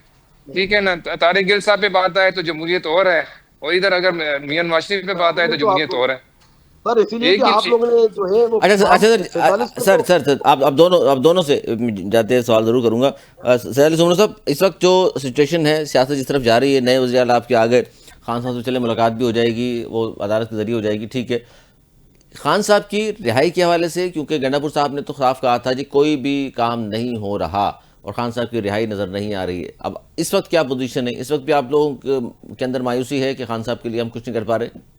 ठीक है ना। तारिक गिल साहब पे बात आए तो जमहूरियत और है, और इधर अगर मियां नवाज शरीफ पे बात आए तो जमहूरियत और है सर। इसीलिए कि आप लोगों ने जो है वो अच्छा सर आप दोनों से जाते हैं सवाल जरूर करूंगा। सजाद अली सुमरो साहब, इस वक्त जो सिचुएशन है, सियासत जिस तरफ जा रही है, नए वज़ीर आला आपके आ गए, खान साहब से चले मुलाकात भी हो जाएगी, वो अदालत के जरिए हो जाएगी, ठीक है। खान साहब की रिहाई के हवाले से, क्योंकि गंडापुर साहब ने तो साफ कहा था जी कोई भी काम नहीं हो रहा और खान साहब की रिहाई नज़र नहीं आ रही है, अब इस वक्त क्या पोजीशन है? इस वक्त भी आप लोगों के अंदर मायूसी है कि खान साहब के लिए हम कुछ नहीं कर पा रहे?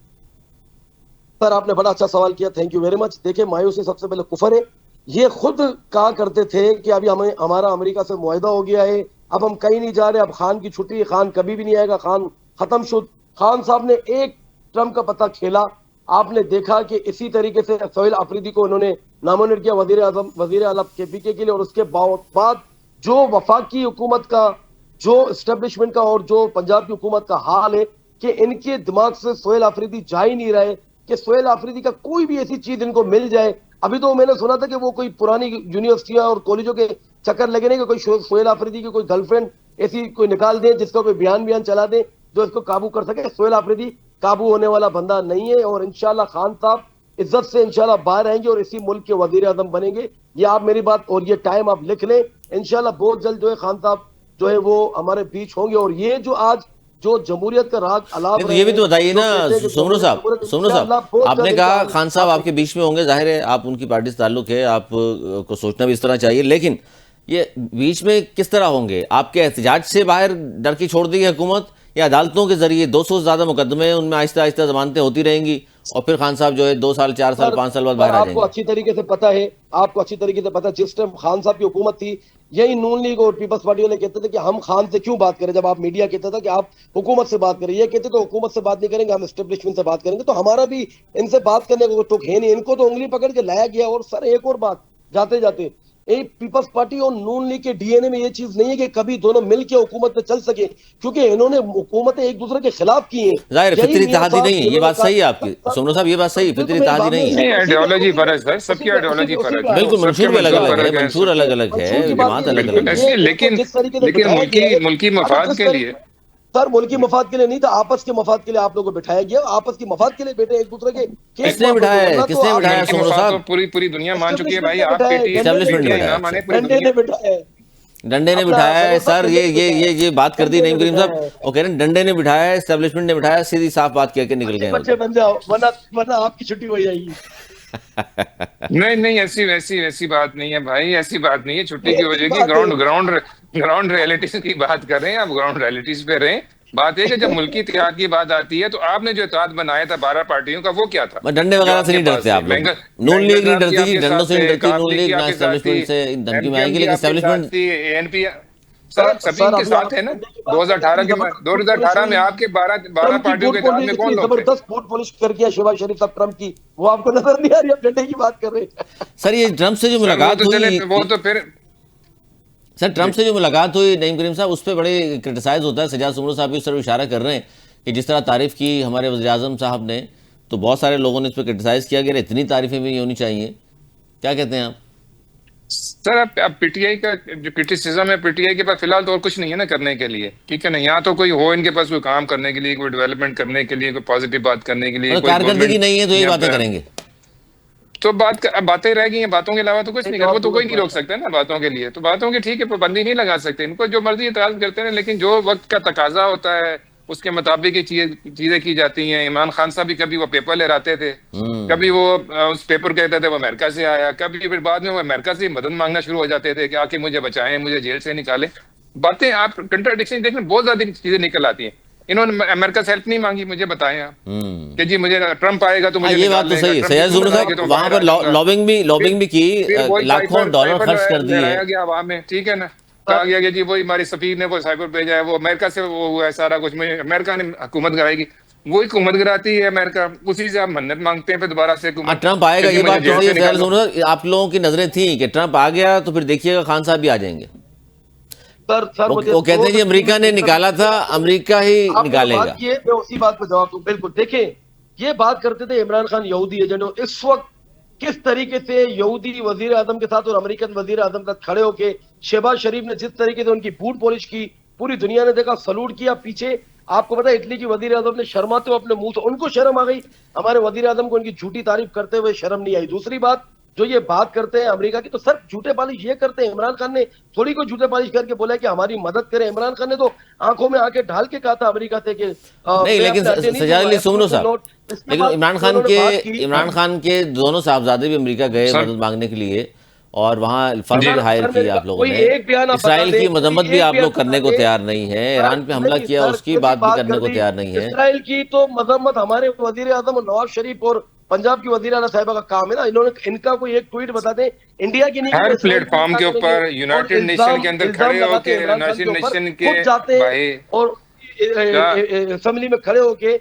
सर आपने बड़ा अच्छा सवाल किया, थैंक यू वेरी मच। देखिए मायूसी सबसे पहले कुफर है। ये खुद कहा करते थे कि अभी हमारा अमेरिका से मुआहिदा हो गया है, अब हम कहीं नहीं जा रहे, अब खान की छुट्टी है, खान कभी भी नहीं आएगा, खान खत्म शुद्ध। खान साहब ने एक ट्रम्प का पता खेला। आपने देखा कि इसी तरीके से सोहेल अफरीदी को उन्होंने नामोनिट किया वजीर आला केपीके के लिए, और उसके बाद जो वफाकी हुकूमत का, जो एस्टेब्लिशमेंट का और जो पंजाब की हुकूमत का हाल है कि इनके दिमाग से सोहेल अफरीदी जा ही नहीं रहे कि सोहेल अफरीदी का कोई भी ऐसी चीज इनको मिल जाए। अभी तो मैंने सुना था कि वो कोई पुरानी यूनिवर्सिटियां और कॉलेजों के चक्कर लगे नहीं कि कोई सोहेल अफरीदी की कोई गर्लफ्रेंड ऐसी कोई निकाल दे जिसका कोई बयान चला दे जो इसको काबू कर सके। सोहेल अफरीदी काबू होने वाला बंदा नहीं है, और इंशाल्लाह खान साहब इज्जत से इंशाल्लाह बाहर आएंगे और इसी मुल्क के वजीर आजम बनेंगे। ये आप मेरी बात और ये टाइम आप लिख लें, इंशाल्लाह बहुत जल्द जो है खान साहब जो है वो हमारे बीच होंगे। और ये जो आज जो जमहूरियत का राज अलाप, तो ये भी तो बताइए ना सुमरो साहब, आपने कहा खान साहब आपके बीच में होंगे, जाहिर है आप उनकी पार्टी से ताल्लुक है, आपको सोचना भी इस तरह चाहिए, लेकिन ये बीच में किस तरह होंगे? आपके एहतजाज से बाहर डर की छोड़ दी है हुकूमत, या अदालतों के जरिए 200 से ज़्यादा मुकदमे हैं, उनमें आहिस्ता आहिस्ता जमानतें होती रहेंगी और फिर खान साहब जो है 2 साल 4 साल 5 साल बाद बाहर आ आपको जाएंगे? अच्छी तरीके से पता है, आपको अच्छी तरीके से पता है, जिस टाइम खान साहब की हुकूमत थी, यही नून लीग और पीपल्स पार्टी वाले कहते थे कि हम खान से क्यों बात करें, जब आप मीडिया कहता था कि आप हुकूमत से बात करें, ये कहते तो हुकूमत से बात नहीं करेंगे, हम एस्टेब्लिशमेंट से बात करेंगे। तो हमारा भी इनसे बात करने को टुक है नहीं, इनको तो उंगली पकड़ के लाया गया। और सर एक और बात जाते जाते, एक पीपल्स पार्टी और नून लीग के डीएनए में ये चीज नहीं है कि कभी दोनों मिलकर हुकूमत में चल सके, क्योंकि इन्होंने हुकूमतें एक दूसरे के खिलाफ की हैं। जाहिर यही फितरी मियां इत्तेहादी साहब नहीं है, ये बात सही है आपकी सर, सोमना साहब, ये बात सही है, फितरी बिल्कुल मेरी इत्तेहादी बात नहीं है। नहीं, आइडियोलॉजी फर्क है, सबकी आइडियोलॉजी फर्क है, बिल्कुल, सबके मंशूर भी अलग मंशूर अलग है, फर्क है, मंशूर अलग अलग है, मंशूर की बात जमात नहीं अलग है, अलग है। ये लेकिन जिस तरीके से लेकिन बिठाया गया है, मुल्की अगर मफाद जिस के तरीके लिए सर मुल्की मफाद के लिए नहीं था, आपस के मफाद के लिए आप लोगों को बिठाया गया, आपस की मफाद के लिए बेटे एक दूसरे के केस किसने माफ बिठाया दो, है, वरना तो किसने आप बिठाया मुल्की सोमना मफाद तो साहब? पूरी दुनिया मान चुकी है भाई। एस्टेब्लिशमेंट ने आप बिठाया है, पीटीआई एस्टेब्लिशमेंट ने पीटीआई बिठाया, ना माने अच्छा, पूरी डंडे दुनिया। ने बिठाया है, डंडे ने अपना बिठाया है समोसा सर, डंडे ने बिठाया है, ये बात कर दी डंडे नईम ने करीम बिठाया साहब, है। वो कह रहे हैं डंडे ने बिठाया है, एस्टेब्लिशमेंट ने बिठाया, सीधी साफ बात कह के निकल अच्छे गए वो बच्चे तो। बन जाओ, वरना वरना आपकी छुट्टी हो जाएगी। नहीं नहीं, ऐसी वैसी वैसी बात नहीं है भाई, ऐसी बात नहीं है, छुट्टी की हो ऐसी जाएगी। बात है। ग्राउंड ग्राउंड ग्राउंड रियलिटीज की बात कर रहे हैं आप, ग्राउंड रियलिटीज पे रहें। बात है कि जब मुल्की इत्तेहाद की बात आती है, तो आपने जो इत्तेहाद बनाया था 12 पार्टियों का, वो क्या था डंडे जो वगैरह से आपके नहीं पास डरते थे? आप लोग, वेंगल नून वेंगल लीग नहीं साहब की डरती, आपके डंडों साथ से नहीं थे, डरती नून काबली की लीग, ना आपके साथ थी, एस्टेब्लिशमेंट से धमकी में एमकेएम आएगी, की लेकिन आपके साथ एस्टेब्लिशमेंट थी, एएनपी। सर सर सभी सर इनके अभी साथ आप है ना। डंडे की बात करें, 2018 इतनी के जबरदस्त फुट 2018 पॉलिश में हुई, आपके 12 ट्रम्प की पार्टियों के बूट इत्तेहाद में पॉलिश, कौन इतनी लोग थे? जबरदस्त बूट पॉलिश कर किया शहबाज शरीफ साहब ट्रम्प की, वो आपको नजर नहीं आ रही? आप डंडे की बात कर रहे हैं। सर ये ट्रम्प से जो सर वो मुलाकात तो चले, हुई, वो तो फिर सर जी। ट्रम्प से जो मुलाकात हुई नईम करीम साहब, उस पर बड़े क्रिटिसाइज होता है, सजाद सुमरो साहब भी उस तरफ इशारा कर रहे हैं कि जिस तरह तारीफ की हमारे वज़ीर आज़म साहब ने, तो बहुत सारे लोगों ने इस पर क्रिटिसाइज किया कि इतनी तारीफें भी नहीं होनी चाहिए। क्या कहते हैं आप? सर अब पीटीआई का जो क्रिटिसिज्म है, पीटीआई के पास फिलहाल तो और कुछ नहीं है ना करने के लिए, ठीक है ना। यहाँ तो कोई हो इनके पास कोई काम करने के लिए, कोई डेवलपमेंट करने के लिए, कोई पॉजिटिव बात करने के लिए, मतलब कोई कारकर्दगी नहीं है तो यही बातें गवर्नमेंट। करेंगे? तो अब बातें रह गई हैं, बातों के अलावा तो कुछ एक नहीं कर, वो जवाब तो दूंगा कोई नहीं रोक तुम्हारा। सकता है ना बातों के लिए। तो बातों की ठीक है, पाबंदी नहीं लगा सकते, इनको जो मर्जी इतराज करते हैं, लेकिन जो वक्त का तकाजा होता है उसके मुताबिक ही चीजें की जाती हैं। इमरान खान साहब भी कभी वो पेपर ले आते थे, कभी वो उस पेपर कहते थे वो अमेरिका से आया, कभी फिर बाद में वो अमेरिका से मदद मांगना शुरू हो जाते थे कि आके मुझे बचाएं, मुझे जेल से निकालें। बातें आप कंट्राडिक्शन देखें, बहुत ज्यादा चीजें निकल आती हैं। इन्होंने अमेरिका से हेल्प नहीं मांगी, मुझे बताएं आप कि जी मुझे ट्रम्प आएगा तो हाँ, मुझे ये बात निकाल तो लेगा, सही है, ट्रम्प की सैयद सूरत जुमर आएगी तो साहब वहां बाहर आ पर जाऊंगा। लॉबिंग भी फिर वही लाखों डॉलर खर्च कर दिए। लहराया गया हवा में, ठीक है ना। कहा गया कि जी वही हमारी सफीर ने वो साइबर भेजा है, वो अमेरिका से वो हुआ है सारा कुछ, मुझे अमेरिका ने हुकूमत कराएगी। वही हुकूमत कराती है अमेरिका, उसी से आप मन्नत मांगते हैं फिर दोबारा से हाँ, हुकूमत ट्रम्प आएगा, कि जी ये मुझे बात तो जेल सही है से सैयद निकालो। जुमर साहब, आप लोगों की नजरें थी कि ट्रम्प आ गया तो फिर देखिएगा खान साहब भी आ जाएंगे। सर मुझे वो कहते हैं जी अमेरिका ने निकाला था, अमेरिका ही आपने जो निकालेगा। बात की है, मैं उसी बात पर जवाब दूं। बिल्कुल देखें, ये बात करते थे इमरान खान यहूदी एजेंट, इस वक्त किस तरीके से यहूदी वजीर आजम के साथ और अमेरिकन वजीर आजम का खड़े होके शहबाज शरीफ ने जिस तरीके से उनकी बूट पॉलिश की, पूरी दुनिया ने देखा, सलूट किया। पीछे आपको पता है इटली की वजीर आजम ने शर्माते हुए अपने मुंह से, उनको शर्म आ गई, हमारे वजीर आजम को उनकी झूठी तारीफ करते हुए शर्म नहीं आई। दूसरी बात, जो ये बात करते हैं अमेरिका की, तो सर झूठे पालिश ये करते हैं। इमरान खान ने थोड़ी कोई झूठे पालिश करके बोला कि हमारी मदद करें। इमरान खान ने तो आंखों में आके ढाल के कहा था अमेरिका से कि नहीं, लेकिन सजाद अली सुमनो साहब, लेकिन इमरान खान के दोनों साहबजादे भी अमेरिका गए सर मदद मांगने के लिए, और वहाँ फर्म जी भी हायर की आप लोगों ने। इसराइल की मजम्मत भी आप लोग करने को तैयार नहीं है, ईरान पे हमला किया उसकी बात भी करने को तैयार नहीं है। इसराइल की तो मजम्मत हमारे वजीर आजम नवाज शरीफ और पंजाब की वजीर आला साहिबा का काम है ना। इन्होंने इनका कोई एक ट्वीट बता दें इंडिया की नहीं, हर इसराइल की प्लेटफॉर्म के करेंगे, ऊपर और यूनाइटेड नेशन के अंदर इल्जाम खड़े लगाते हैं होके, इमरान खान यूनाइटेड के ऊपर, नेशन के खुद जाते हैं भाई और क्या असेंबली में खड़े होके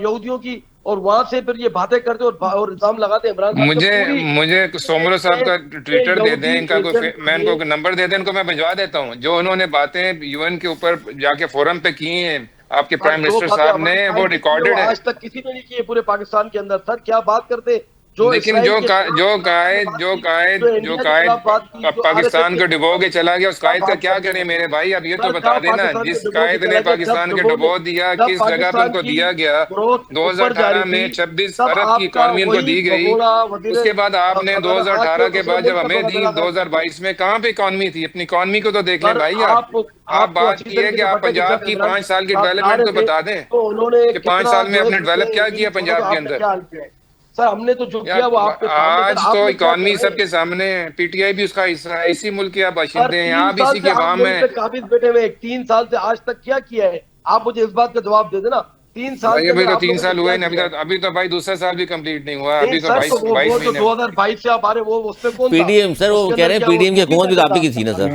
यहूदियों की, और वहां से फिर ये बातें करते और इल्जाम लगाते हैं इमरान खान पे मुझे पूरी मुझे सोमरो साहब का ट्विटर दे दें, इनका कोई मैं ये इनको नंबर दे दें, इनको मैं भिजवा देता हूँ। जो उन्होंने बातें यूएन के ऊपर जाके फोरम पे की हैं आपके सर, प्राइम जो मिनिस्टर बातें साहब हमारे ने, वो टाइम पे की है, रिकॉर्डेड वो है। आज तक किसी ने नहीं की है पूरे पाकिस्तान के अंदर। सर क्या बात करते, जो लेकिन इसराइल जो के का, खिलाफ जो आपने कायद बात जो की, कायद जो जो इंडिया के कायद खिलाफ बात की, जो आरएसएस पाकिस्तान के को डुबो के खिलाफ चला गया, उस कायद का बात क्या करते करें हैं। मेरे भाई? अब ये तो सर बता जब देना, पाकिस्तान जिस को डुबो के कायद ने चला गया, पाकिस्तान को डुबो दिया, जब किस जगह पर पाकिस्तान उनको की दिया गया, ग्रोथ ऊपर जा 2018 रही में थी, 26 तब अरब की आपका इकॉनमी उनको वही दी गई। भगोड़ा वजीर उसके बाद आपने आज 2018 के के दूसरे बाद जब मुल्क का हमें दौरा दी, चला गया। 2022 में कहाँ पे इकॉनमी थी? अपनी इकॉनमी को तो देख लें सर भाई। आपको आप आपको बात अच्छी की है तरीके कि से आप पता है कि पंजाब जब की इमरान 5 साल की साहब आ डेवलपमेंट रहे तो थे बता दें तो उन्होंने कि 5 कितना साल में जो है अपने डेवलप क्या किया छोड़ो, पंजाब के आपने अंदर। क्या हाल किया है। सर हमने तो जो किया यार वो आपके सामने। सर आज तो आपने क्या इकॉनमी कर रहे हैं? सबके सामने है, पीटीआई भी उसका हिस्सा है, इसी मुल्क के आप सर बाशिंदे हैं, 3 आप साल इसी से के आप अवाम मुल्क पे हैं। काबिज बैठे हुए हैं, 3 साल से आज तक क्या किया है? आप मुझे इस बात का जवाब दे देना। 3 साल भाई के अभी अंदर तो आप 3 लोगों ने साल क्या हुए नहीं, किया? अभी तो भाई दूसरा साल भी कंप्लीट नहीं हुआ, नहीं अभी तो सर, तो 22 वो 22 जो महीने। 2022 से आप आ रहे वो उसमें कौन था? पीडीएम सर, वो उसके कह अंदर रहे हैं क्या वो पीडीएम की मोदी हुकूमत भी तो का आप ही था? की थी ना सर।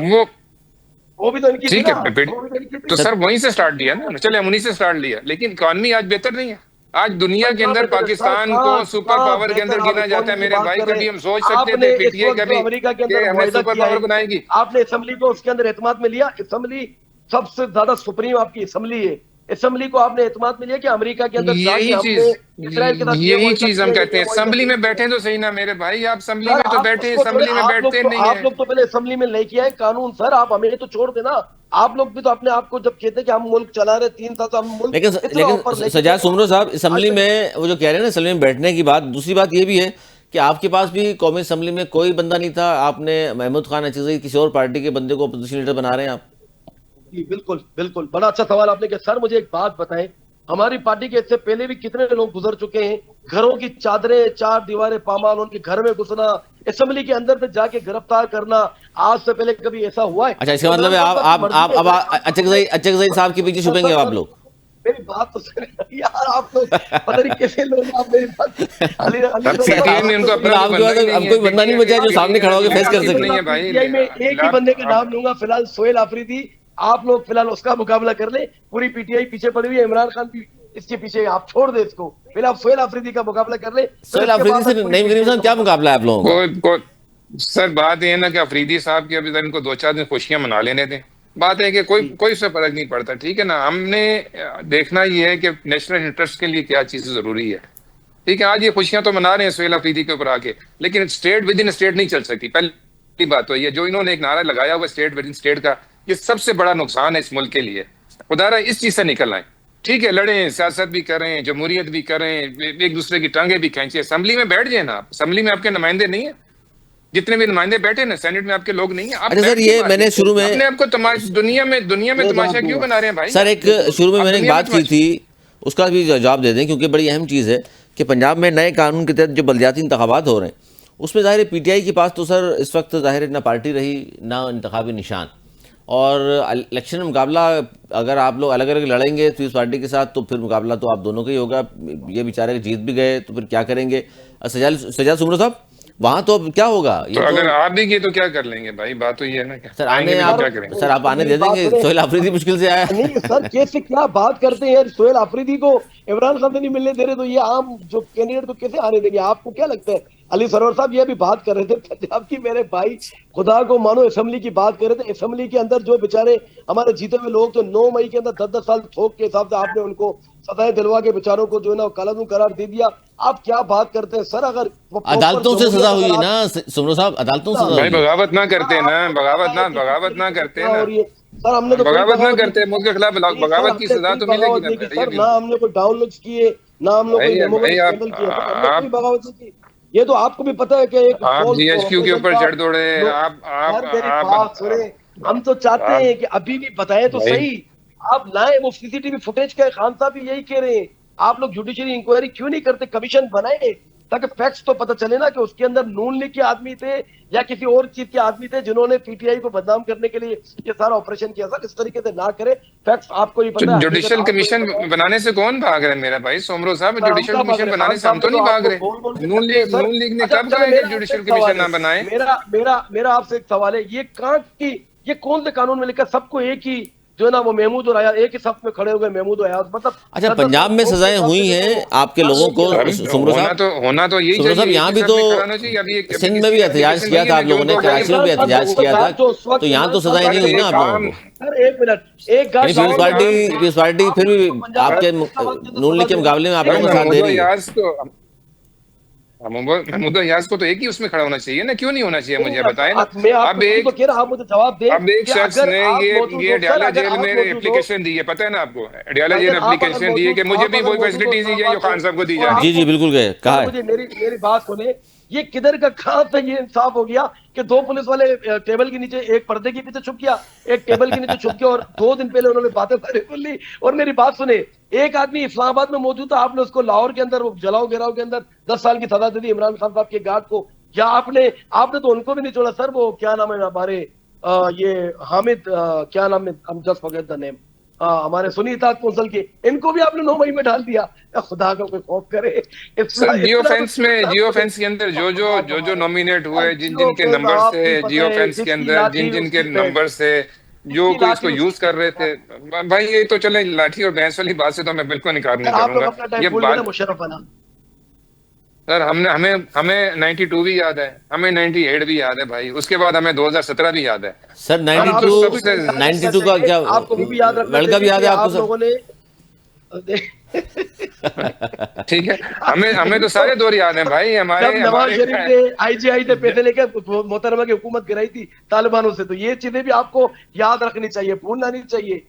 वो भी तो इनकी थी ठीक ना, है वो भी तो इनकी तो थी। सर सर वहीं से स्टार्ट किया ना, चले हम उन्हीं से स्टार्ट लिया, लेकिन इकॉनमी आज बेहतर नहीं है। आज दुनिया सर के कहाँ अंदर बेहतर है सर? पाकिस्तान को कहाँ सुपर कहाँ पावर के अंदर बेहतर आप गिना जाता इकोनॉमी है की मेरे बात भाई। कर रहे कभी हैं? हम सोच सकते आपने थे इस पीटीआई वक्त जो कभी अमेरिका के कि अंदर हमें मुआहिदा सुपर किया पावर है, बनाएगी। आपने असेंबली को उसके अंदर एतमाद में लिया? असेंबली सबसे ज्यादा सुप्रीम आपकी असेंबली है। असेंबली को आपने एतमाद में लिया कि अमेरिका के अंदर जाके यही हमने चीज इसराइल के साथ ये यही मुआहिदा चीज हम किया या कहते ये हैं, मुआहिदा असेंबली नहीं में किया। बैठे तो सही ना मेरे भाई, आप असेंबली सर में तो आप बैठे, उसको छोड़े, असेंबली में बैठते नहीं है। आप लोग तो पहले असेंबली में लेके आए कानून सर, आप हमें तो छोड़ देना। आप लोग भी तो अपने आप को जब कहते हैं कि हम मुल्क चला रहे 3 साल से, हम मुल्क लेकिन इतना लेकिन ऊपर लेके गए सजाद सुमरो साहब, आज असम्बली तक। में वो जो कह रहे हैं ना असम्बली में बैठने की बात, दूसरी बात ये भी है कि आपके पास भी कौमी असम्बली में कोई बंदा नहीं था। आपने महमूद खान अचीज़ई किसी और पार्टी के बंदे को अपोजिशन लीडर बना रहे हैं आप। जी बिल्कुल बिल्कुल, बड़ा अच्छा सवाल आपने किया। सर मुझे एक बात बताएं, हमारी पार्टी के इससे पहले भी कितने लोग गुजर चुके हैं? घरों की चादरें, चार दीवारें पामाल, उनके घर में घुसना, असेंबली के अंदर से जाके गिरफ्तार करना, आज से पहले कभी ऐसा हुआ है? अच्छा, इसका मतलब इमरान है खान आप साहब की आप मर्जी आप है अब सर। अचकजई साहब के पीछे सर छुपेंगे सर अब आप सर, लोग। मेरी बात तो सुने यार, आप लोग पता नहीं कैसे लोग, आप मेरी बात अली अली अब सर पीटीआई आप में तो उनको मेरी मतलब अपना कोई आपके बंदा पास ही अब नहीं है, कोई बंदा नहीं बचा है जो सामने खड़ा होकर फेस कर पीटीआई सके। नहीं है भाई। पीटीआई में एक ही बंदे का नाम लूंगा फिलहाल, सोहेल आफरीदी। आप लोग फिलहाल उसका मुकाबला कर ले, पूरी पीटीआई पीछे पड़ी हुई है, इमरान खान भी इसके पीछे है। आप छोड़ दे इसको, पहले आप सोहेल आफरीदी का मुकाबला कर ले, फिर सोहेल उसके अफरीदी बाद से मैं पूरी नईम करीम पीटीआई साहब का क्या मुकाबला। मुकाबला है आप लोगों का? सर बात ये है ना कि अफरीदी साहब की अभी तक इनको 2-4 दिन खुशियां मना लेने दें। बात है कि कोई जी कोई उससे फर्क नहीं पड़ता, ठीक है ना। हमने देखना ये है कि नेशनल इंटरेस्ट के लिए क्या चीज जरूरी है। ठीक है, आज ये खुशियां तो मना रहे हैं सुहेल अफरीदी के ऊपर आके, लेकिन स्टेट विद इन स्टेट नहीं चल सकती। पहली बात तो ये जो इन्होंने एक नारा लगाया हुआ स्टेट विद इन स्टेट का, ये सबसे बड़ा नुकसान है इस मुल्क के लिए। खुदारा इस चीज से निकल आए। ठीक है, लड़ें, सियासत भी करें, जमहूरियत भी करें, एक दूसरे की टांगे भी खींचे, असेंबली में बैठ जाए ना आप। असेंबली में आपके नुमाइंदे नहीं है, जितने भी नुमाइंदे बैठे ना सेनेट में आपके लोग नहीं है, आप अच्छा सर, बैठ ये के मैंने शुरू में अपने आपको तमाशा दुनिया में मैं जवाब तमाशा क्यों दूंगा बना रहे हैं भाई? सर, एक शुरू में आप मैंने एक दुनिया में बात की थी, उसका भी जवाब दे दें, क्योंकि बड़ी अहम चीज़ है कि पंजाब में नए कानून के तहत जो बलदियाती इंतखाबात हो रहे हैं, उसमें ज़ाहिर है पीटीआई के पास तो सर इस वक्त ज़ाहिर है ना पार्टी रही ना इंतखाबी निशान। और इलेक्शन में मुकाबला अगर आप लोग अलग अलग लड़ेंगे पीपल्स पार्टी के साथ, तो फिर मुकाबला तो आप दोनों का ही होगा। ये बेचारे जीत भी गए तो फिर क्या करेंगे? सजाद सुमरो साहब, वहाँ तो अब क्या होगा? तो ये तो अगर आप भी किए तो क्या कर लेंगे भाई? बात तो ये है ना, क्या सर आएंगे आने भी तो आप क्या करेंगे? सर आप आने मेरी दे बात देंगे? सुने। सोहेल अफरीदी मुश्किल से आया है। नहीं सर, कैसे क्या बात करते हैं यार? सोहेल आफरीदी को इमरान खान से नहीं मिलने दे रहे, तो ये आम जो कैंडिडेट को कैसे आने देंगे? आपको क्या लगता है? अली सरवर साहब ये भी बात कर रहे थे पंजाब की, मेरे भाई खुदा को मानो, असेंबली की बात कर रहे थे। असेंबली के अंदर जो बेचारे हमारे जीते हुए लोग, जो 9 मई के अंदर 10-10 साल थोक के हिसाब से आपने उनको सजाएं दिलवा के बेचारों को जो है ना कानून करार दे दिया। आप क्या बात करते हैं सर? अगर अदालतों से सजा हुई है ना सुमरो साहब, अदालतों से सजा भाई हुई है। बगावत ना करते ना, बगावत ना करते ना, और ये सर, हमने तो कोई बगावत ना बगावत नहीं करते, की। मुल्क के खिलाफ नहीं सर, बगावत की हमने सजा कोई तो मिलेगी बगावत ना नहीं की फिर। सर, ना हमने कोई डाउनलोड किए, ना हम लोग कोई भाई मेमोरेंडम भाई स्कैंडल किए सर, हमने कोई आप बगावत नहीं की। ये तो आपको भी पता है कि एक आप फॉल्स जीएचक्यू के ऑपरेशन ऊपर था। चढ़ दौड़े। सर मेरी बात सुने, हम तो चाहते आप हैं कि अभी भी बताएं तो भाई सही। आप लाए वो सीसीटीवी फुटेज का, खान साहब भी यही कह रहे हैं। आप लोग जुडिशरी इंक्वायरी क्यों नहीं करते? कमीशन बनाए ताकि फैक्ट्स तो पता चले ना कि उसके अंदर नून लीग के आदमी थे या किसी और चीज के आदमी थे जिन्होंने पीटीआई को बदनाम करने के लिए ये सारा ऑपरेशन किया। सर इस तरीके से ना करे, फैक्ट्स आपको ही पता है, हकीकत जुडिशियल आपको ही कमीशन पता है। बनाने से कौन भाग रहा है मेरा भाई सोमरो साहब? सर हम जुडिशियल कब भाग कमीशन रहे? बनाने खान से हम साहब तो ने तो नहीं भाग आपको रहे। बोल बोल के कहते हैं सर। नून लीग ने अच्छा कब चलो, कहा मेरा कि आपसे एक जुडिशियल सवाल कमीशन है, ना बनाए? मेरा आपसे एक सवाल है, ये कहाँ की, ये कौन से कानून में लिखा सबको एक ही जो है ना वो महमूद और अयाज एक ही सफ में खड़े हो गए? महमूद और अयाज मतलब अच्छा, 10-10 पंजाब में साल सजाएं के हुई हिसाब से हैं देखो, आपके क्या लोगों को किया अरे सर? सुमरो साहब। होना तो यही सुमरो साहब, चाहिए, यहाँ एक भी ही तो साथ में खड़ा होना चाहिए। अभी सिंध में किसी भी एहतजाज एप्लीकेशन किया नहीं था है आप ना जो लोगों ने, उनको कराची में इमरान भी खान एहतजाज साहब किया था, जो उस वक्त तो यहाँ तो इमरान खान सजाएं नहीं साहब हुई ने ना आप लोगों काम को। सर एक मिनट, एक यानी गांव में पीपल्स पार्टी फिर भी पंजाब आपके में तो नून लीग सजा के देगा। मुकाबले में आप एक भाई लोगों का साथ मिनट, दे रही है। महमूद अयाज को तो एक ही उसमें खड़ा होना चाहिए ना, क्यों नहीं होना चाहिए? मुझे बताएं ना। मैं आपको अब तभी तो एक कह रहा, आप मुझे जवाब दें अब एक कि शख्स अगर ने आप मौजूद ये हो सर, अडयाला अगर जेल आप में मौजूद हो, एप्लीकेशन दी है, पता है ना आपको? अडयाला जेल अगर आप अगर एप्लीकेशन दी है मौजूद कि मुझे आप भी अगर वही मौजूद हो फैसिलिटीज दी तो जाए जो बात खान साहब को दी और जा रही जी है। जी बिल्कुल गए, कहा सर है। मुझे मेरी बात सुने, ये किधर का कहां से ये इंसाफ हो गया कि 2 पुलिस वाले टेबल के नीचे, एक पर्दे के पीछे छुप गया, एक टेबल के नीचे छुप गया, और 2 दिन पहले उन्होंने बातें सारी सुन ली। और मेरी बात सुने, एक आदमी इस्लामाबाद में मौजूद था, आपने उसको लाहौर के अंदर जलाओ गिराओ के अंदर 10 साल की सजा दे दी इमरान खान साहब के गार्ड को। या आपने आपने तो उनको भी नहीं छोड़ा सर, वो क्या नाम है हमारे ये हामिद, क्या नाम है, हम जस्ट फॉरगेट द नेम, हमारे सुन्नी इत्तेहाद कौंसिल के, इनको भी आपने 9 मई में डाल दिया। खुदा का कोई खौफ करे। सर जियो इतना फेंस में, जियो फेंस के अंदर जो नॉमिनेट हुए, जिन जिन के नंबर से जियो फेंस के जिसकी अंदर, जिन लाठी जिन के उसकी भेंट, नंबर से जो जिसकी कोई इसको लाठी यूज उसकी कर रहे थे, भाई ये तो चले, लाठी और भैंस वाली बात से तो मैं बिल्कुल इनकार नहीं आप लोग करूंगा। अपना टाइम ये भूल गए ना बात मुशर्रफ वाला। सर, हमने हमें हमें 92 भी याद है, हमें 98 भी याद है भाई, उसके बाद हमें 2017 भी याद है। सर सर हम तो आपको 92, भी सबसे याद रखना 92 का चाहिए, क्या आपको भी याद रखना वर्ल्ड कप चाहिए याद कि है आपको आप सर? लोगों ने ठीक है, हमें हमें तो सारे दौर याद हैं भाई, जब हमारे नवाज हमारे शरीफ ने आईजीआई से पैसे लेके मोहतरमा की हुकूमत गिराई थी तालिबानों से, तो ये चीजें भी आपको याद रखनी चाहिए, भूलना नहीं चाहिए।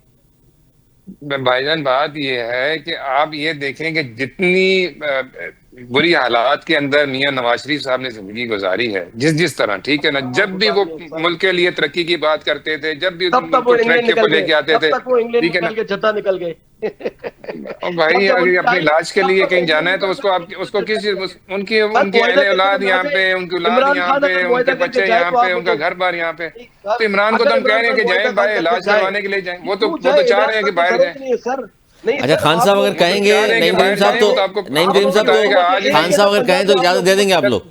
भाईजान बात ये है कि आप ये देखें कि जितनी बुरी हालात के अंदर मियां नवाज शरीफ साहब ने जिंदगी गुजारी है, जिस जिस तरह, ठीक है ना, जब भी वो गुजारी है सर, मुल्क के लिए तरक्की की बात करते थे, जब भी तब तक मुल्क वो को ट्रैक इंग्लैंड के ऊपर निकल गए, लेके आते तब थे, तक वो इंग्लैंड ठीक है निकल ना। के जद्दा निकल गए। और भाई जब तक अगर उनकी अपने आई, इलाज के जब लिए तक कहीं इंग्लैंड जाना है तो निकल उसको गए, आप तब उसको तक किस, जद्दा गए। उनकी सर उनकी मुआहदा अहले करके औलाद जब वहां यहाँ से पे, उनकी औलाद इमरान यहाँ खान पे, अगर मुआहदा उनके करके बच्चे जाए यहाँ तो पे, आप उनका मुझे घर बार यहाँ पे, सर, तो इमरान को तो अगर हम कह इमरान रहे हैं खान कि जाएं मुआहदा भाई, करके इलाज जाए, करवाने के लिए जाएं, क्यों वो तो जाए? चाह इलाज रहे हैं का कि तो बाहर जरूरत जाएं, नहीं है सर। नहीं अच्छा, सर, खान आप साहब अगर लोग कहेंगे, चाह रहे हैं कि नईम करीम बाहर साहब जाएं, तो, वो तो आपको नईम आप करीम आपको लोगों साहब ने पता है कि हुकूमत तो आज एक खान है ना साहब अगर कहें पंजाब तो में, आप इजाजत दे लोगों ने देंगे आप लोग?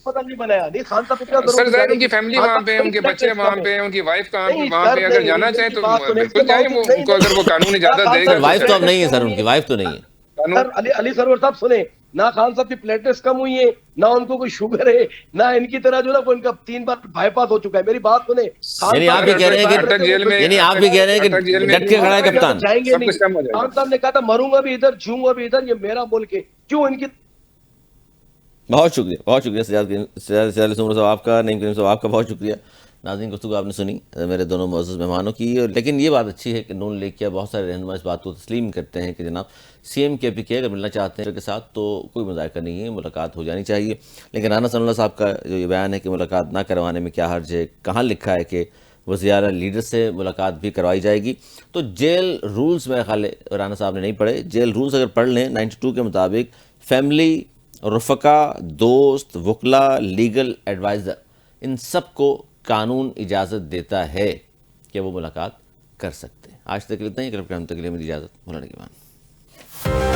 अस्पताल नहीं बनाया। नहीं, खान साहब इतना सर जरूर जाहिर इजाजत उनकी दी, फैमिली खान वहां साहब पे, कई उनके बच्चे प्लेटलेट्स वहां कम है। पे, उनकी वाइफ कहाँ पे, नहीं वहां सर, पे, अगर नहीं, जाना चाहे मेरी तो बात सुने, इसके बिल्कुल जाए, वो बावजूद नहीं उनको नहीं, अगर वो कानूनी ना इजाजत खान देगा सर साहब तो की वाइफ तो अब जाए। नहीं है प्लेटलेट्स कम सर, हुई उनकी है। वाइफ तो नहीं है। कानून सर अली अली सरवर साहब सुने, ना खान साहब की प्लेटलेट्स कम हुई है, ना उनको कोई शुगर है, ना इनकी तरह जो ना वो, इनका 3 बार बाईपास हो चुका है। मेरी बात सुने, खान यानी साहब आप सर भी जब कह रहे हैं बाहर अटक रहते कि, वो जेल फिट में, यानी आप भी अटक कह रहे हैं अटक जेल कि में डट के खड़ा है अटक गया तो कप्तान? जाएंगे सब नहीं। कुछ कम हो जाएगा। खान साहब ने कहा था मरूंगा भी इधर, जीऊंगा भी इधर, ये मेरा मुल्क है। क्यों इनकी बहुत शुक्रिया सजाद उमर साहब आपका, नईम करीम साहब आपका बहुत शुक्रिया। नाज़रीन, गुफ्तगू आपने सुनी मेरे दोनों मुअज़्ज़ज़ मेहमानों की, लेकिन ये बात अच्छी है कि नून लीग के बहुत सारे रहनुमा इस बात को तस्लीम करते हैं कि जनाब CM KPK अगर मिलना चाहते हैं के साथ तो कोई मज़ाक़ा नहीं है, मुलाकात हो जानी चाहिए। लेकिन राना सनाउल्लाह साहब का जो ये बयान है कि मुलाकात ना करवाने में क्या हर्ज है, कहाँ लिखा है कि वज़ीर लीडर से मुलाकात भी करवाई जाएगी? तो जेल रूल्स मेरे ख्याल राना साहब ने नहीं पढ़े। जेल रूल्स अगर पढ़ लें 92 के मुताबिक, फैमिली, रफ़का, दोस्त, वकला, लीगल एडवाइज़र, इन सब को कानून इजाज़त देता है कि वो मुलाकात कर सकते हैं। आज तक इतना ही, कल तक के लिए मेरी इजाज़त, मौलाना के बाद।